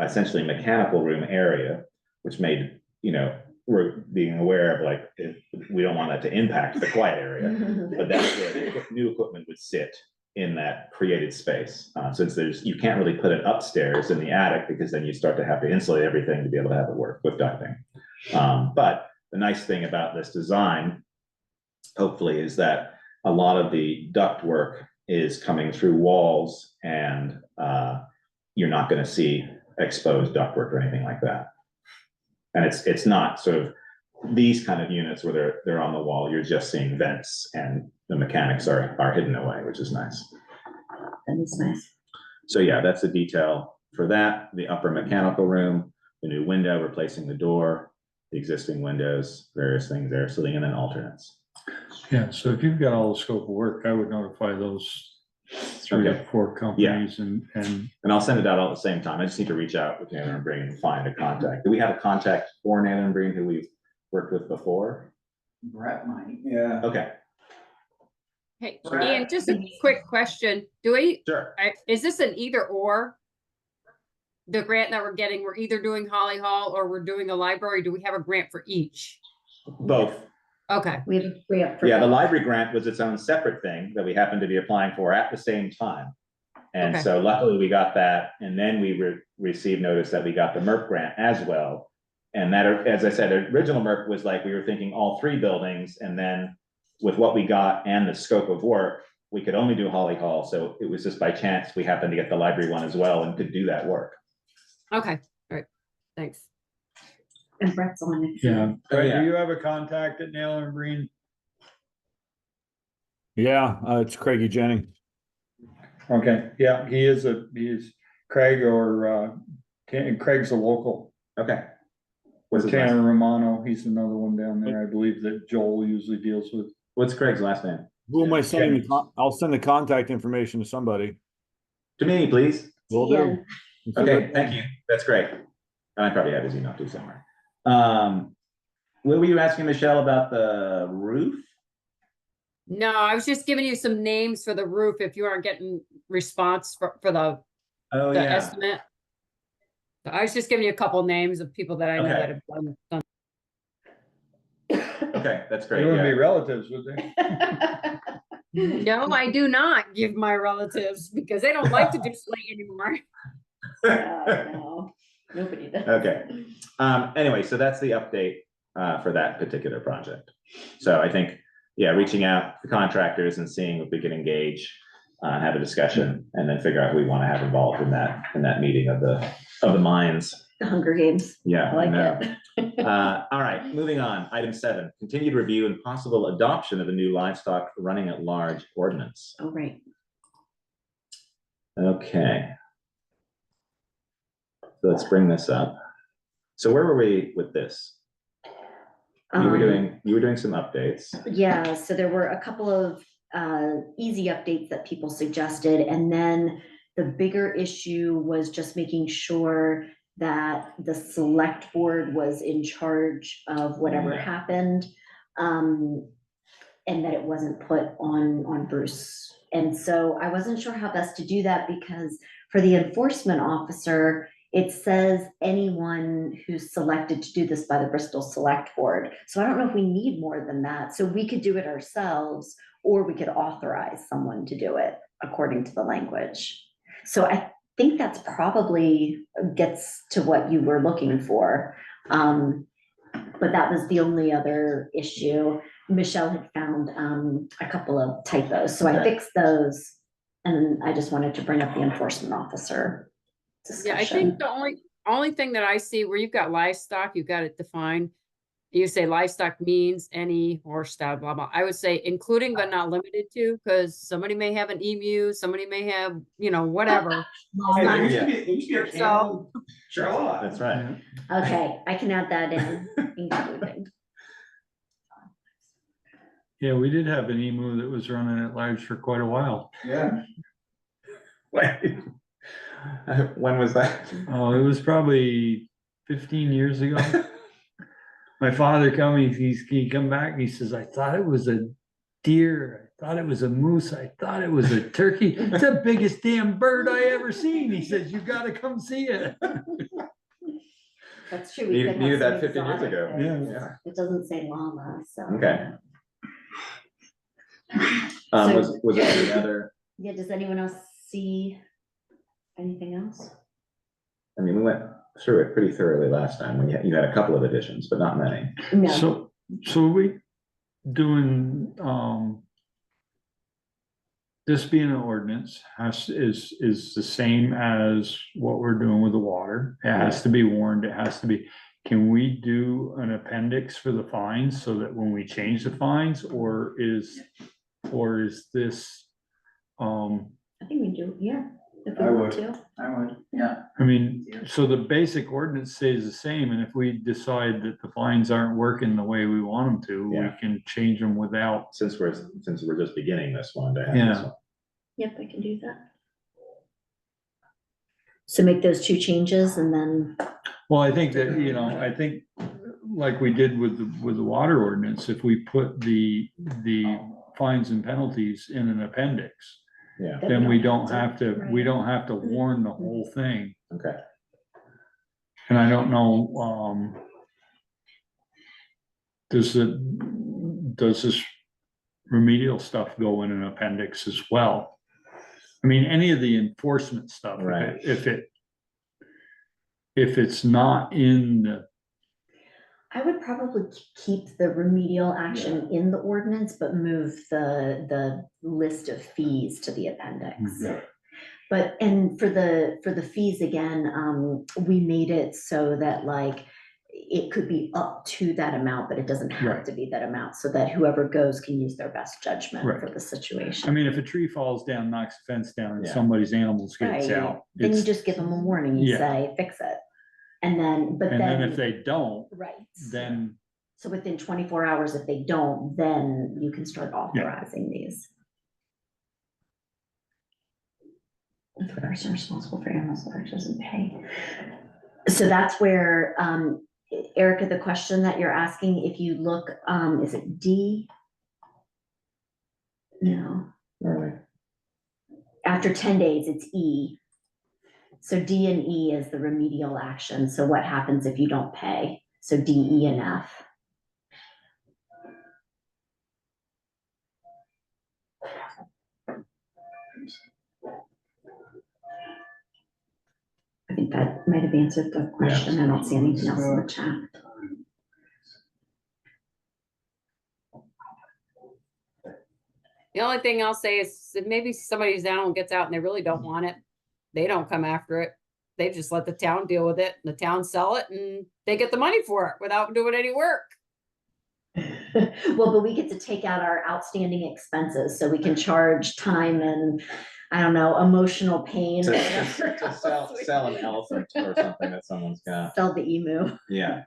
essentially mechanical room area, which made, we're being aware of, like, we don't want that to impact the quiet area, but that's where the new equipment would sit in that created space. Since you can't really put it upstairs in the attic, because then you start to have to insulate everything to be able to have it work with ducting. But the nice thing about this design, hopefully, is that a lot of the duct work is coming through walls, and you're not going to see exposed ductwork or anything like that. And it's not sort of these kind of units where they're on the wall. You're just seeing vents, and the mechanics are hidden away, which is nice. That is nice. So yeah, that's the detail for that. The upper mechanical room, the new window, replacing the door, the existing windows, various things there, sitting, and then alternates. Yeah, so if you've got all the scope of work, I would notify those 3 Okay. or 4 companies and I'll send it out all at the same time. I just need to reach out with Naylor and Breen and find a contact. Do we have a contact for Naylor and Breen who we've worked with before? Brett might. Yeah. Okay, Hey, Ian, just a quick question. sure. Is this an either or? The grant that we're getting, we're either doing Holly Hall or we're doing a library. Do we have a grant for each? Both. Okay, We have a free up for. Yeah, the library grant was its own separate thing that we happened to be applying for at the same time. And Okay. so luckily we got that, and then we received notice that we got the MERP grant as well. And that, as I said, the original MERP was like, we were thinking all 3 buildings, and then with what we got and the scope of work, we could only do Holly Hall. So it was just by chance, we happened to get the library one as well and could do that work. okay, all right, thanks. And Brett's on it. yeah. Oh, yeah. Do you have a contact at Naylor and Breen? Yeah, it's Craigie Jennings. Okay, yeah, he is Craig or Craig's a local. Okay. What's his last Tanner name? Romano, he's another one down there, I believe, that Joel usually deals with. What's Craig's last name? Who am I sending? I'll send the contact information to somebody. To me, please. Will do. Okay, thank you. That's great. I probably have his email too somewhere. What were you asking Michelle about the roof? No, I was just giving you some names for the roof if you aren't getting response for the Oh, the yeah. estimate. I was just giving you a couple names of people that I know Okay. that have done. Okay, that's They great. wouldn't be Yeah. relatives, would they? No, I do not give my relatives because they don't like to do slate anymore. No, nobody does. Okay. Anyway, so that's the update for that particular project. So I think, yeah, reaching out to contractors and seeing if we can engage, have a discussion, and then figure out who we want to have involved in that meeting of the minds. The Hunger Games. Yeah, I like know. it. All right, moving on. Item 7, continued review and possible adoption of a new livestock running at large ordinance. Oh, right. Okay. So let's bring this up. So where were we with this? You were doing some updates. Yeah, so there were a couple of easy updates that people suggested, and then the bigger issue was just making sure that the select board was in charge of whatever Yeah. happened, and that it wasn't put on Bruce. And so I wasn't sure how best to do that, because for the enforcement officer, it says anyone who's selected to do this by the Bristol Selectboard. So I don't know if we need more than that. So we could do it ourselves, or we could authorize someone to do it according to the language. So I think that's probably gets to what you were looking for. But that was the only other issue. Michelle had found a couple of typos, so I Okay. fixed those. And I just wanted to bring up the enforcement officer Yeah, I discussion. think the only thing that I see where you've got livestock, you've got it defined. You say livestock means any horse style, blah, blah. I would say including but not limited to, because somebody may have an emu, somebody may have, whatever. There used to be a camel, Charlotte. That's right. Okay, I can add that in, including. Yeah, we did have an emu that was running at large for quite a while. Yeah. When was that? Oh, it was probably 15 years ago. My father he come back and he says, I thought it was a deer. I thought it was a moose. I thought it was a turkey. It's the biggest damn bird I ever seen. He says, you gotta come see it. That's true. we You could have knew some that 15 years exotic ago. things. Yeah. It doesn't say llama, so. Okay. So- Was there any other Yeah, does anyone else see anything else? I mean, we went through it pretty thoroughly last time, when you had a couple of additions, but not many. No, So we doing, this being an ordinance is the same as what we're doing with the water. It has to be warned, it has to be, can we do an appendix for the fines so that when we change the fines, or is this, I think we do, yeah. If we I want would. to. I would, yeah. I mean, so the basic ordinance stays the same, and if we decide that the fines aren't working the way we want them to, we Yeah. can change them without. Since we're just beginning this one, to have Yeah. this one. Yep, I can do that. So make those two changes and then, Well, I think that, I think like we did with the water ordinance, if we put the fines and penalties in an appendix, Yeah, then we don't have to Right. warn the whole thing. okay. And I don't know, does this remedial stuff go in an appendix as well? I mean, any of the enforcement stuff, Right. if it's not in the, I would probably keep the remedial action in the ordinance, but move the list of fees to the appendix. Yeah. But, and for the fees, again, we made it so that like, it could be up to that amount, but it doesn't have Right. to be that amount, so that whoever goes can use their best judgment Right. for the I situation. mean, if a tree falls down, knocks the fence down, and Yeah. somebody's animals gets Right, out. then you it's- just give them a warning, you Yeah. say, fix it. And then, but And then if then, they don't, right. then, So within 24 hours, if they don't, then you can start authorizing these. If the person responsible for animals that doesn't pay. So that's where, Erica, the question that you're asking, if you look, is it D? No, Really? after 10 days, it's E. So D and E is the remedial action. So what happens if you don't pay? So D, E, and F. I think that might have answered the question. I don't see anything else in the chat. The only thing I'll say is that maybe somebody's animal gets out and they really don't want it. They don't come after it. They just let the town deal with it, and the town sell it, and they get the money for it without doing any work. Well, but we get to take out our outstanding expenses, so we can charge time and, I don't know, emotional pain. or whatever To else we- sell an elephant or something that someone's got, Sell the emu. yeah.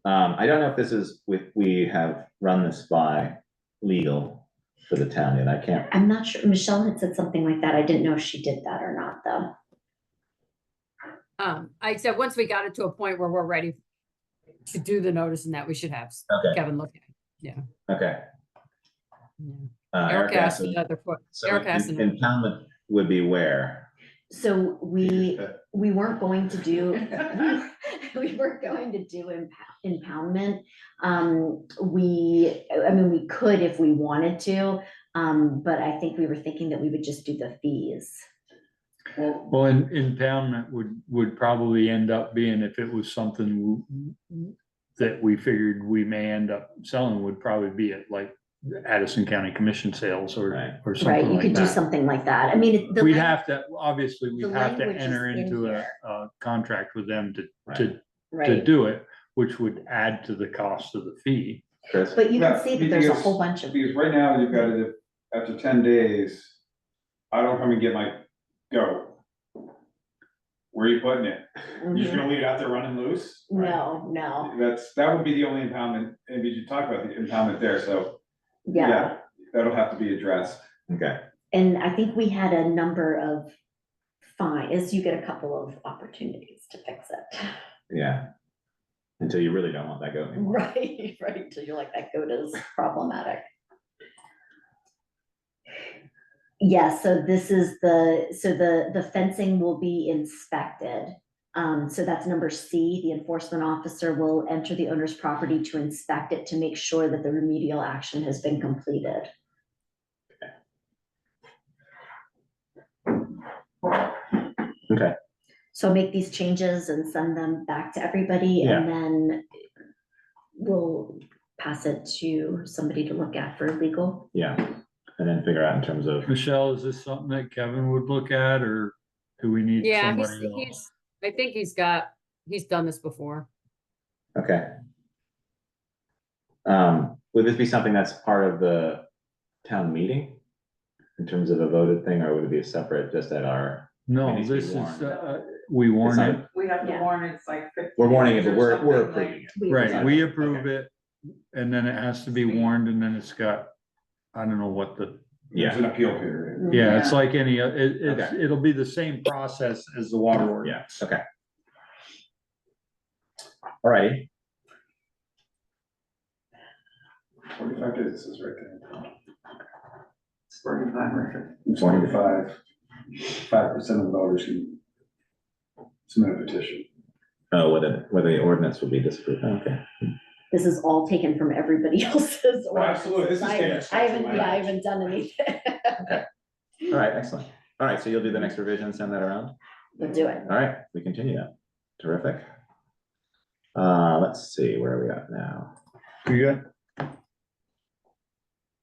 I don't know if this is, we have run this by legal for the town yet, I can't. I'm not sure, Michelle had said something like that, I didn't know if she did that or not, though. I said, once we got it to a point where we're ready to do the notice and that, we should have Okay. Kevin look at it. Okay. Yeah. Eric Eric asked asked, another foot. so Eric asked another. impoundment would be where? So we weren't going to do, we weren't going to do impoundment. We could if we wanted to, but I think we were thinking that we would just do the fees. well, impoundment would probably end up being, if it was something that we figured we may end up selling, would probably be at like Addison County Commission sales or Right, something you like could do that. something like that. I mean, We'd have to, obviously, the we'd have to language is enter in into here. a contract with them to right, do it, which would add to the cost of the fee. Chris? but you can Yeah, see that there's a because- whole bunch of, Because right now, you've got it, after 10 days, I don't come and get my goat. Where are you putting it? You're just gonna leave it out there running loose? no, That would be the only impoundment, and we should talk about the impoundment there, so, yeah. yeah, that'll have to be addressed. Okay, And I think we had a number of fines, you get a couple of opportunities to fix it. yeah. Until you really don't want that goat anymore. Right, until you're like, that goat is problematic. Yeah, so this is the fencing will be inspected. So that's number C, the enforcement officer will enter the owner's property to inspect it to make sure that the remedial action has been completed. Okay, So make these changes and send them back to everybody and then we'll pass it to somebody to look at for legal. yeah, and then figure out in terms of, Michelle, is this something that Kevin would look at, or do we need Yeah, somebody else? I think he's done this before. okay. Would this be something that's part of the town meeting? In terms of a voted thing, or would it be a separate, just at our? No, It needs to be this is, warned. we warn not- it, We have to Yeah. warn it's like 50 We're warning it, days but or we're something, like- approving it. right, we approve Okay. it, and then it has to be warned, and then it's got, I don't know what the, There's Yeah, an appeal period. yeah, it's Yeah. like any, it's, Okay. it'll be the same process as the water yeah, ordinance. okay. Alrighty, 45 days is right there. It's 45 or 45, 5% of the voters who submit a petition. oh, whether the ordinance will be disapproved, okay. This is all taken from everybody else's. Oh, absolutely. This is ordinances. taken I straight from haven't, yeah, I my- haven't done anything. All right, excellent. All right, so you'll do the next revision, send that around? We'll do it. All right, we continue that. Terrific. Let's see, where are we at now? You got?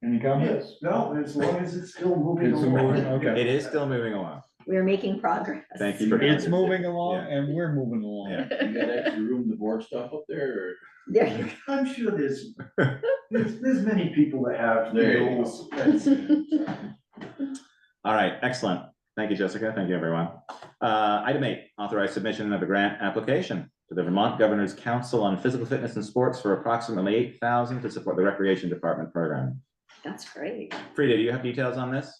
Any comments? No, as long as it's still moving It's along. moving, okay. It is still moving along. We're making progress. Thank you for. It's moving along Yeah. and we're moving along. Yeah. You got extra room to board stuff up there, or? There you go. I'm sure there's many people that have. There you those. All right, excellent. Thank you, Jessica. Thank you, everyone. Item 8, authorize submission of a grant application to the Vermont Governor's Council on Physical Fitness and Sports for approximately $8,000 to support the Recreation Department program. That's great. Frida, do you have details on this?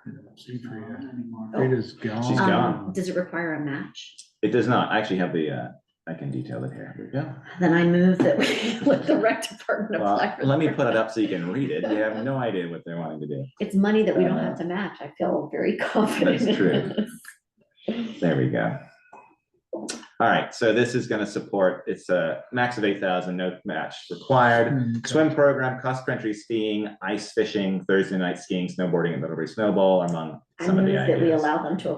It is gone. She's gone. Does it require a match? It does not. I actually have the, I can detail it here. Here we go. Then I move that we let the rec department Well, apply. for let me the put it grant. up so you can read it. You have no idea what they're wanting to do. It's money that we don't have to match. I feel very confident. That's in true. this. There we go. All right, so this is gonna support, it's a max of 8,000, no match required. Swim program, cross-country skiing, ice fishing, Thursday night skiing, snowboarding, and Middlebury Snowball among I some of move the that we ideas. allow them to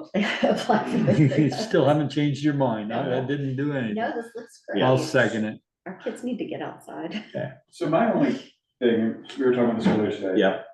apply for this. You still haven't changed your mind. I didn't do anything. No, this looks great. I'll second it. Our kids need to get outside. So my only thing, we were talking about this earlier today. Yep,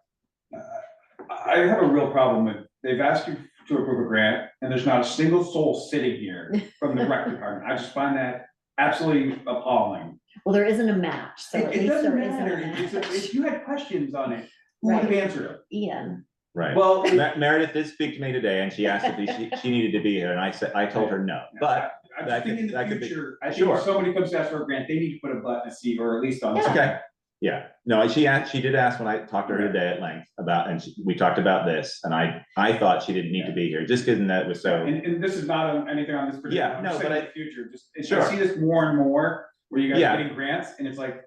I have a real problem with, they've asked you to approve a grant, and there's not a single soul sitting here from the rec department. I just find that absolutely appalling. Well, there isn't a match, so at It least doesn't there isn't matter, a if match. you had questions on it, who would have Right. answered them? Ian, right. Well, Meredith did speak to me today and she asked if she needed to be here and I said, I told her no, but I'm that just thinking in that the could be- future, I think Sure. if somebody comes to ask for a grant, they need to put a button to see, or at least on. the okay. Yeah, no, she did ask when I talked to her today at length about, and we talked about this, and I thought she didn't need to be here, just because that was so. And this is not anything on this particular. Yeah, I'm no, just but saying in I- the future, just, Sure. I see this more and more, where you guys Yeah. are getting grants, and it's like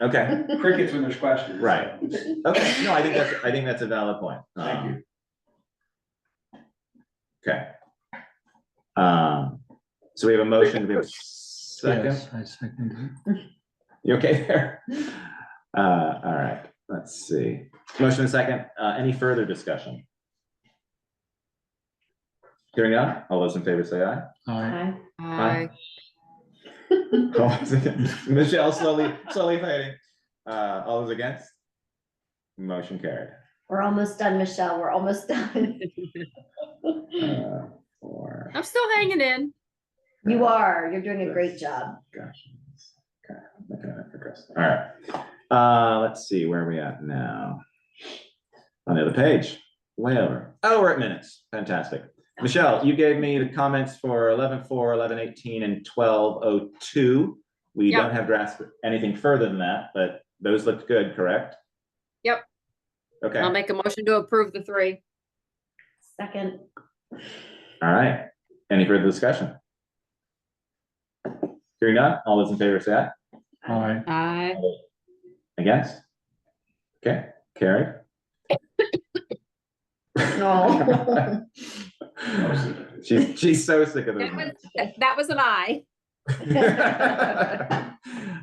Okay, crickets when there's questions. Right. okay, no, I think that's a valid point. Thank you. Okay. So we have a motion, do we have a second? Yes, I second it. You okay there? All right, let's see. Motion and second, any further discussion? Hearing none, all those in favor say aye. Aye. hi. All those against- Michelle slowly fading. All those against? Motion carried. We're almost done, Michelle. We're almost done. Four, I'm still hanging in. You are. You're doing a great job. gosh. Okay, making it progress. All right, let's see, where are we at now? On the other page, way over. Oh, we're at minutes. Fantastic. Michelle, you gave me the comments for 11:4, 11:18, and 12:02. We Yep. don't have drafts for anything further than that, but those looked good, correct? Yep. Okay, I'll all make a motion to approve the 3. Second, right. Any further discussion? Hearing none, all those in favor say aye. Aye. Aye. Against? Okay, carried. no. She's so sick of those minutes. That was an aye.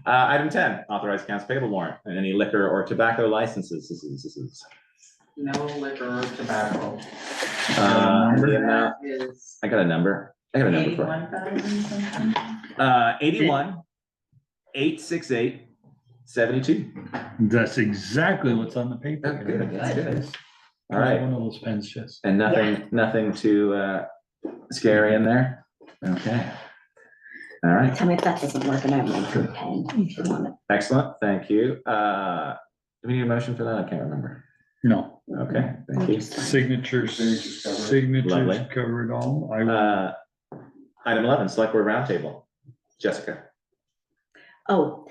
Item 10, authorized accounts payable warrant and any liquor or tobacco licenses. This is no liquor or tobacco. The amount, Is I got a number. I got a number for 81,000 something. 81, 868, 72. That's exactly what's on the paper. Oh, good, that's good. All One right, of those pens just. and nothing too scary in there? Okay. All right, Tell me if that doesn't work and I have my blue pen if you want it. excellent, thank you. Do we need a motion for that? I can't remember. No, Okay, thank you. signatures, Signatures Lovely. signatures cover it all. Item 11, select board roundtable. Jessica. Oh,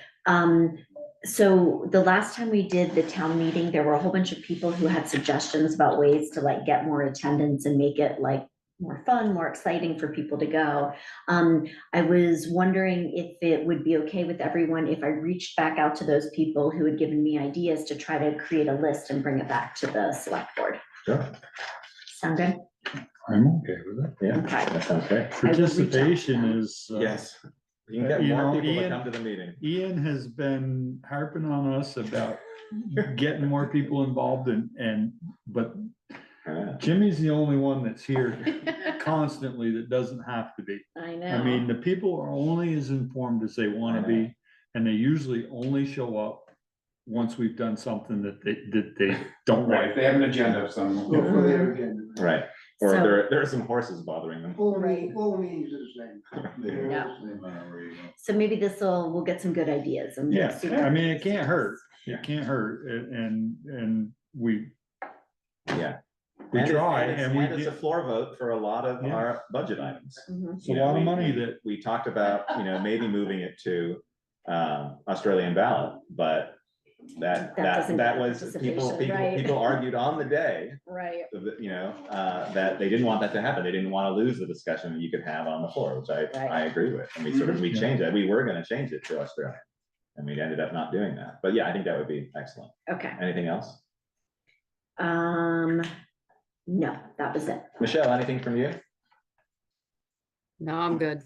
so the last time we did the town meeting, there were a whole bunch of people who had suggestions about ways to like get more attendance and make it like more fun, more exciting for people to go. I was wondering if it would be okay with everyone if I reached back out to those people who had given me ideas to try to create a list and bring it back to the select board. Sure. Sound good? I'm okay with it. Yeah, Okay. that sounds great. I will reach out to Participation them. is. Yes. You can get you more know, people to Ian- come to the meeting. Ian has been harping on us about getting more people involved but Yeah. Jimmy's the only one that's here constantly that doesn't have to be. I know. I mean, the people are only as informed as they want to be, and they usually only show up once we've done something that they don't Right, like. if they have an agenda of some. Go for there again. Right, or So- there are some horses bothering them. Full Right. meetings, full meetings are the same. Yeah. Same amount where you go. So maybe we'll get some good ideas and. Yeah, see I what- mean, it can't hurt. It can't hurt, and we Yeah. We And try, it's- and we it's a get- floor vote for a lot of Yeah. our budget items. Mhm. it's a You know, lot of we- money we- that. We talked about, maybe moving it to Australian ballot, but That doesn't that get was, people participation, right. argued on the day, Right. that they didn't want that to happen. They didn't want to lose the discussion that you could have on the floor, which I Right. agree with. And we Yeah. changed it. We were gonna change it to Australian. And we ended up not doing that. But yeah, I think that would be excellent. Okay. Anything else? No, that was it. Michelle, anything from you? No, I'm good.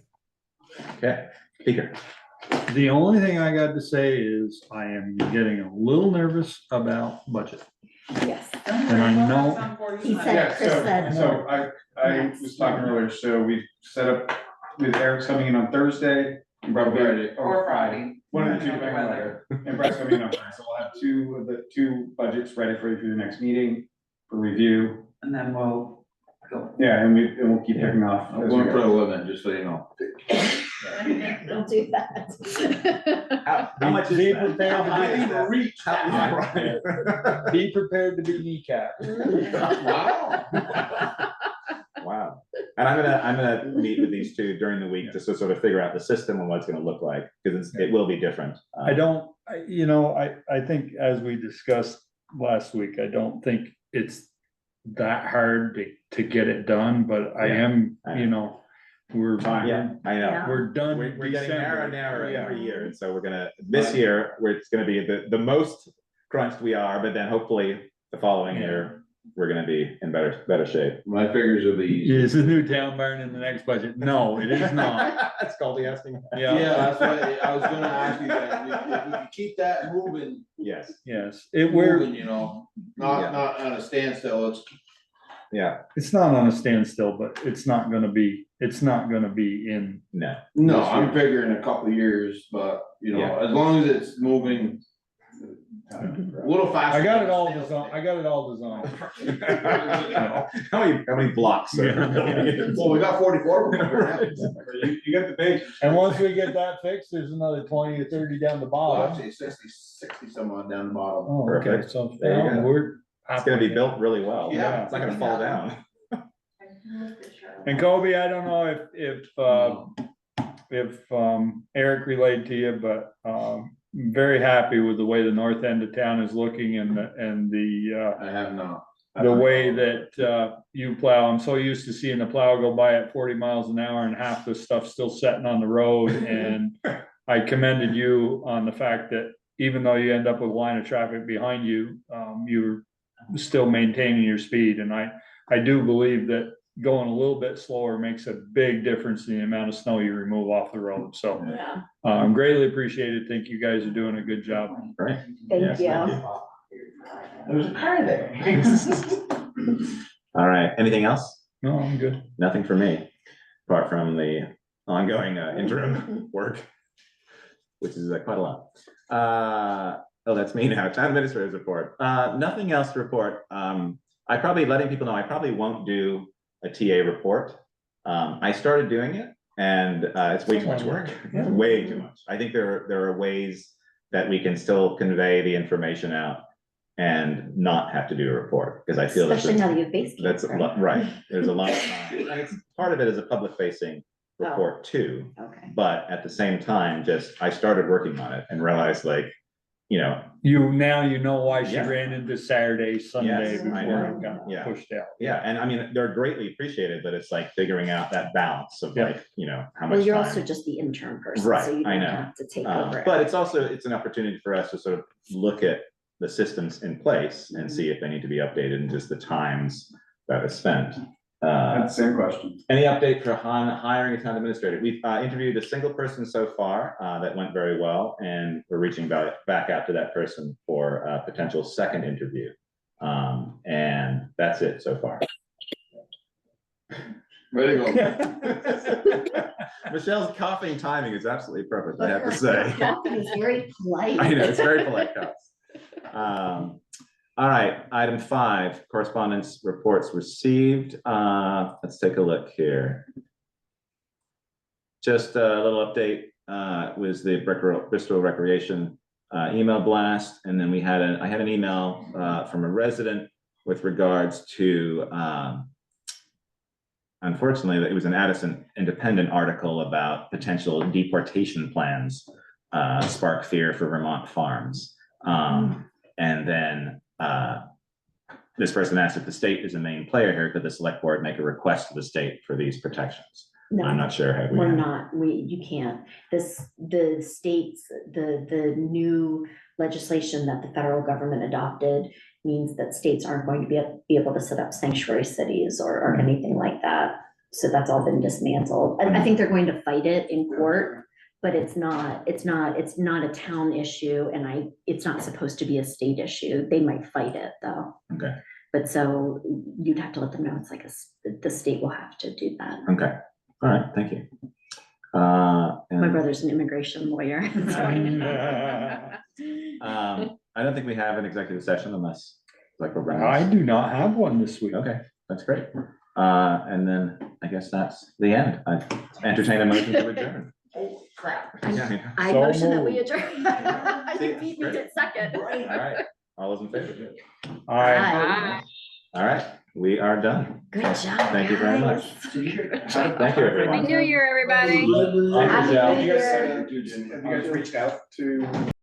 Okay, Peter. The only thing I got to say is I am getting a little nervous about budget. Yes. And I know- He said- Yeah, Chris said- so I was talking earlier, so we set up with Eric's coming in on Thursday. and probably- Friday. Or Friday. One of the two, Depending on the depending on weather. And Brett's coming in on Friday, so we'll have two of the two budgets ready for you for the next meeting for review. And then we'll go. Yeah, and we'll keep picking off. I'm as going we for go. a limit, just so you know. Don't do that. How much is Be that? prepared How to high be- is that? reach. Right. Be prepared to be kneecapped. Wow. Wow. And I'm gonna meet with these two during the week just to sort of figure out the system and what it's gonna look like, because it will be different. I think as we discussed last week, I don't think it's that hard to get it done, but I Yeah. am, I know. we're. Yeah, I know. Yeah. We're done. We're getting narrower and narrower Yeah. every year, and so we're gonna, this year, where it's gonna be the most crunched we are, but then hopefully the following year, we're gonna be in better shape. My figures will be easy. Is the new town barn in the next budget? No, it is not. It's called the asking. Yeah, that's why I was gonna ask you that, if we could keep that moving, Yes, Yes, moving, not Yeah. on a standstill, yeah, it's not on a standstill, but it's not gonna be in. no, no, I'm figuring a couple of years, but, Yeah. as long as it's moving a little faster. I got it all than a designed, snail's I got it all designed. How many blocks? pace. Well, we got 44. You got the page. And once we get that fixed, there's another 20 or 30 down the Well, bottom. actually, 60 some odd down the bottom. Oh, okay, Perfect. so There you go. we're. It's gonna be built really well. Yeah. It's not gonna fall down. And Kobe, I don't know if Eric relayed to you, but very happy with the way the north end of town is looking and the I have not. the way that you plow. I'm so used to seeing the plow go by at 40 miles an hour and half the stuff still sitting on the road. And I commended you on the fact that even though you end up with a line of traffic behind you, you're still maintaining your speed. And I do believe that going a little bit slower makes a big difference in the amount of snow you remove off the road. So Yeah. greatly appreciated. Think you guys are doing a good job. Right. Thank Yes, you. thank you. There's a car there. All right, anything else? No, I'm good. Nothing for me, apart from the ongoing interim work, which is quite a lot. Oh, that's me now, town administrator's report. Nothing else to report. I probably letting people know, I probably won't do a TA report. I started doing it and it's way too much work, way too much. I think there are ways that we can still convey the information out and not have to do a report, because I feel Especially now that you have base that's a camp, lot, right, there's a lot, and it's, part of it is a public facing report too, Okay. but at the same time, just, I started working on it and realized like, you know, Now you know why she Yeah. ran into Saturday, Sunday Yes, I before know. it got Yeah. pushed out. yeah, and I mean, they're greatly appreciated, but it's like figuring out that balance of Yeah. like, you know, how Well, much you're time. also just the intern person, Right, so you I don't know. have to take over. But it's also, it's an opportunity for us to sort of look at the systems in place and see if they need to be updated and just the times that is spent. That's the same question. Any update for hiring a town administrator? We've interviewed a single person so far that went very well, and we're reaching back out to that person for a potential second interview. And that's it so far. Way to go. Michelle's coughing timing is absolutely perfect, I have to say. It's very polite. I know, it's very polite coughs. All right, item 5, correspondence reports received. Let's take a look here. Just a little update was the Bristol Recreation email blast, and then I had an email from a resident with regards to unfortunately, it was an Addison Independent article about potential deportation plans spark fear for Vermont farms. And then this person asked if the state is a main player here, could the select board make a request to the state for these protections? No. I'm not sure how we. We're not, you can't. The states, the new legislation that the federal government adopted means that states aren't going to be able to set up sanctuary cities or anything like that. So that's all been dismantled. I think they're going to fight it in court, but it's not a town issue, and it's not supposed to be a state issue. They might fight it though. Okay. But so you'd have to let them know it's like the state will have to do that. Okay. All right. Thank you. My And, brother's an immigration lawyer. So I know. I don't think we have an executive session unless like we're running. I do not have one this week. Okay, that's great. And then I guess that's the end. I entertain a motion to adjourn. Holy crap. Yeah, I So motion that we moved. adjourn. You beat me to second. all right. All those in favor? Aye. All right, we are done. Good job, Thank you very much. guys. Thank you, Happy everyone. New Year, everybody. Happy New Year. Have you guys reached out to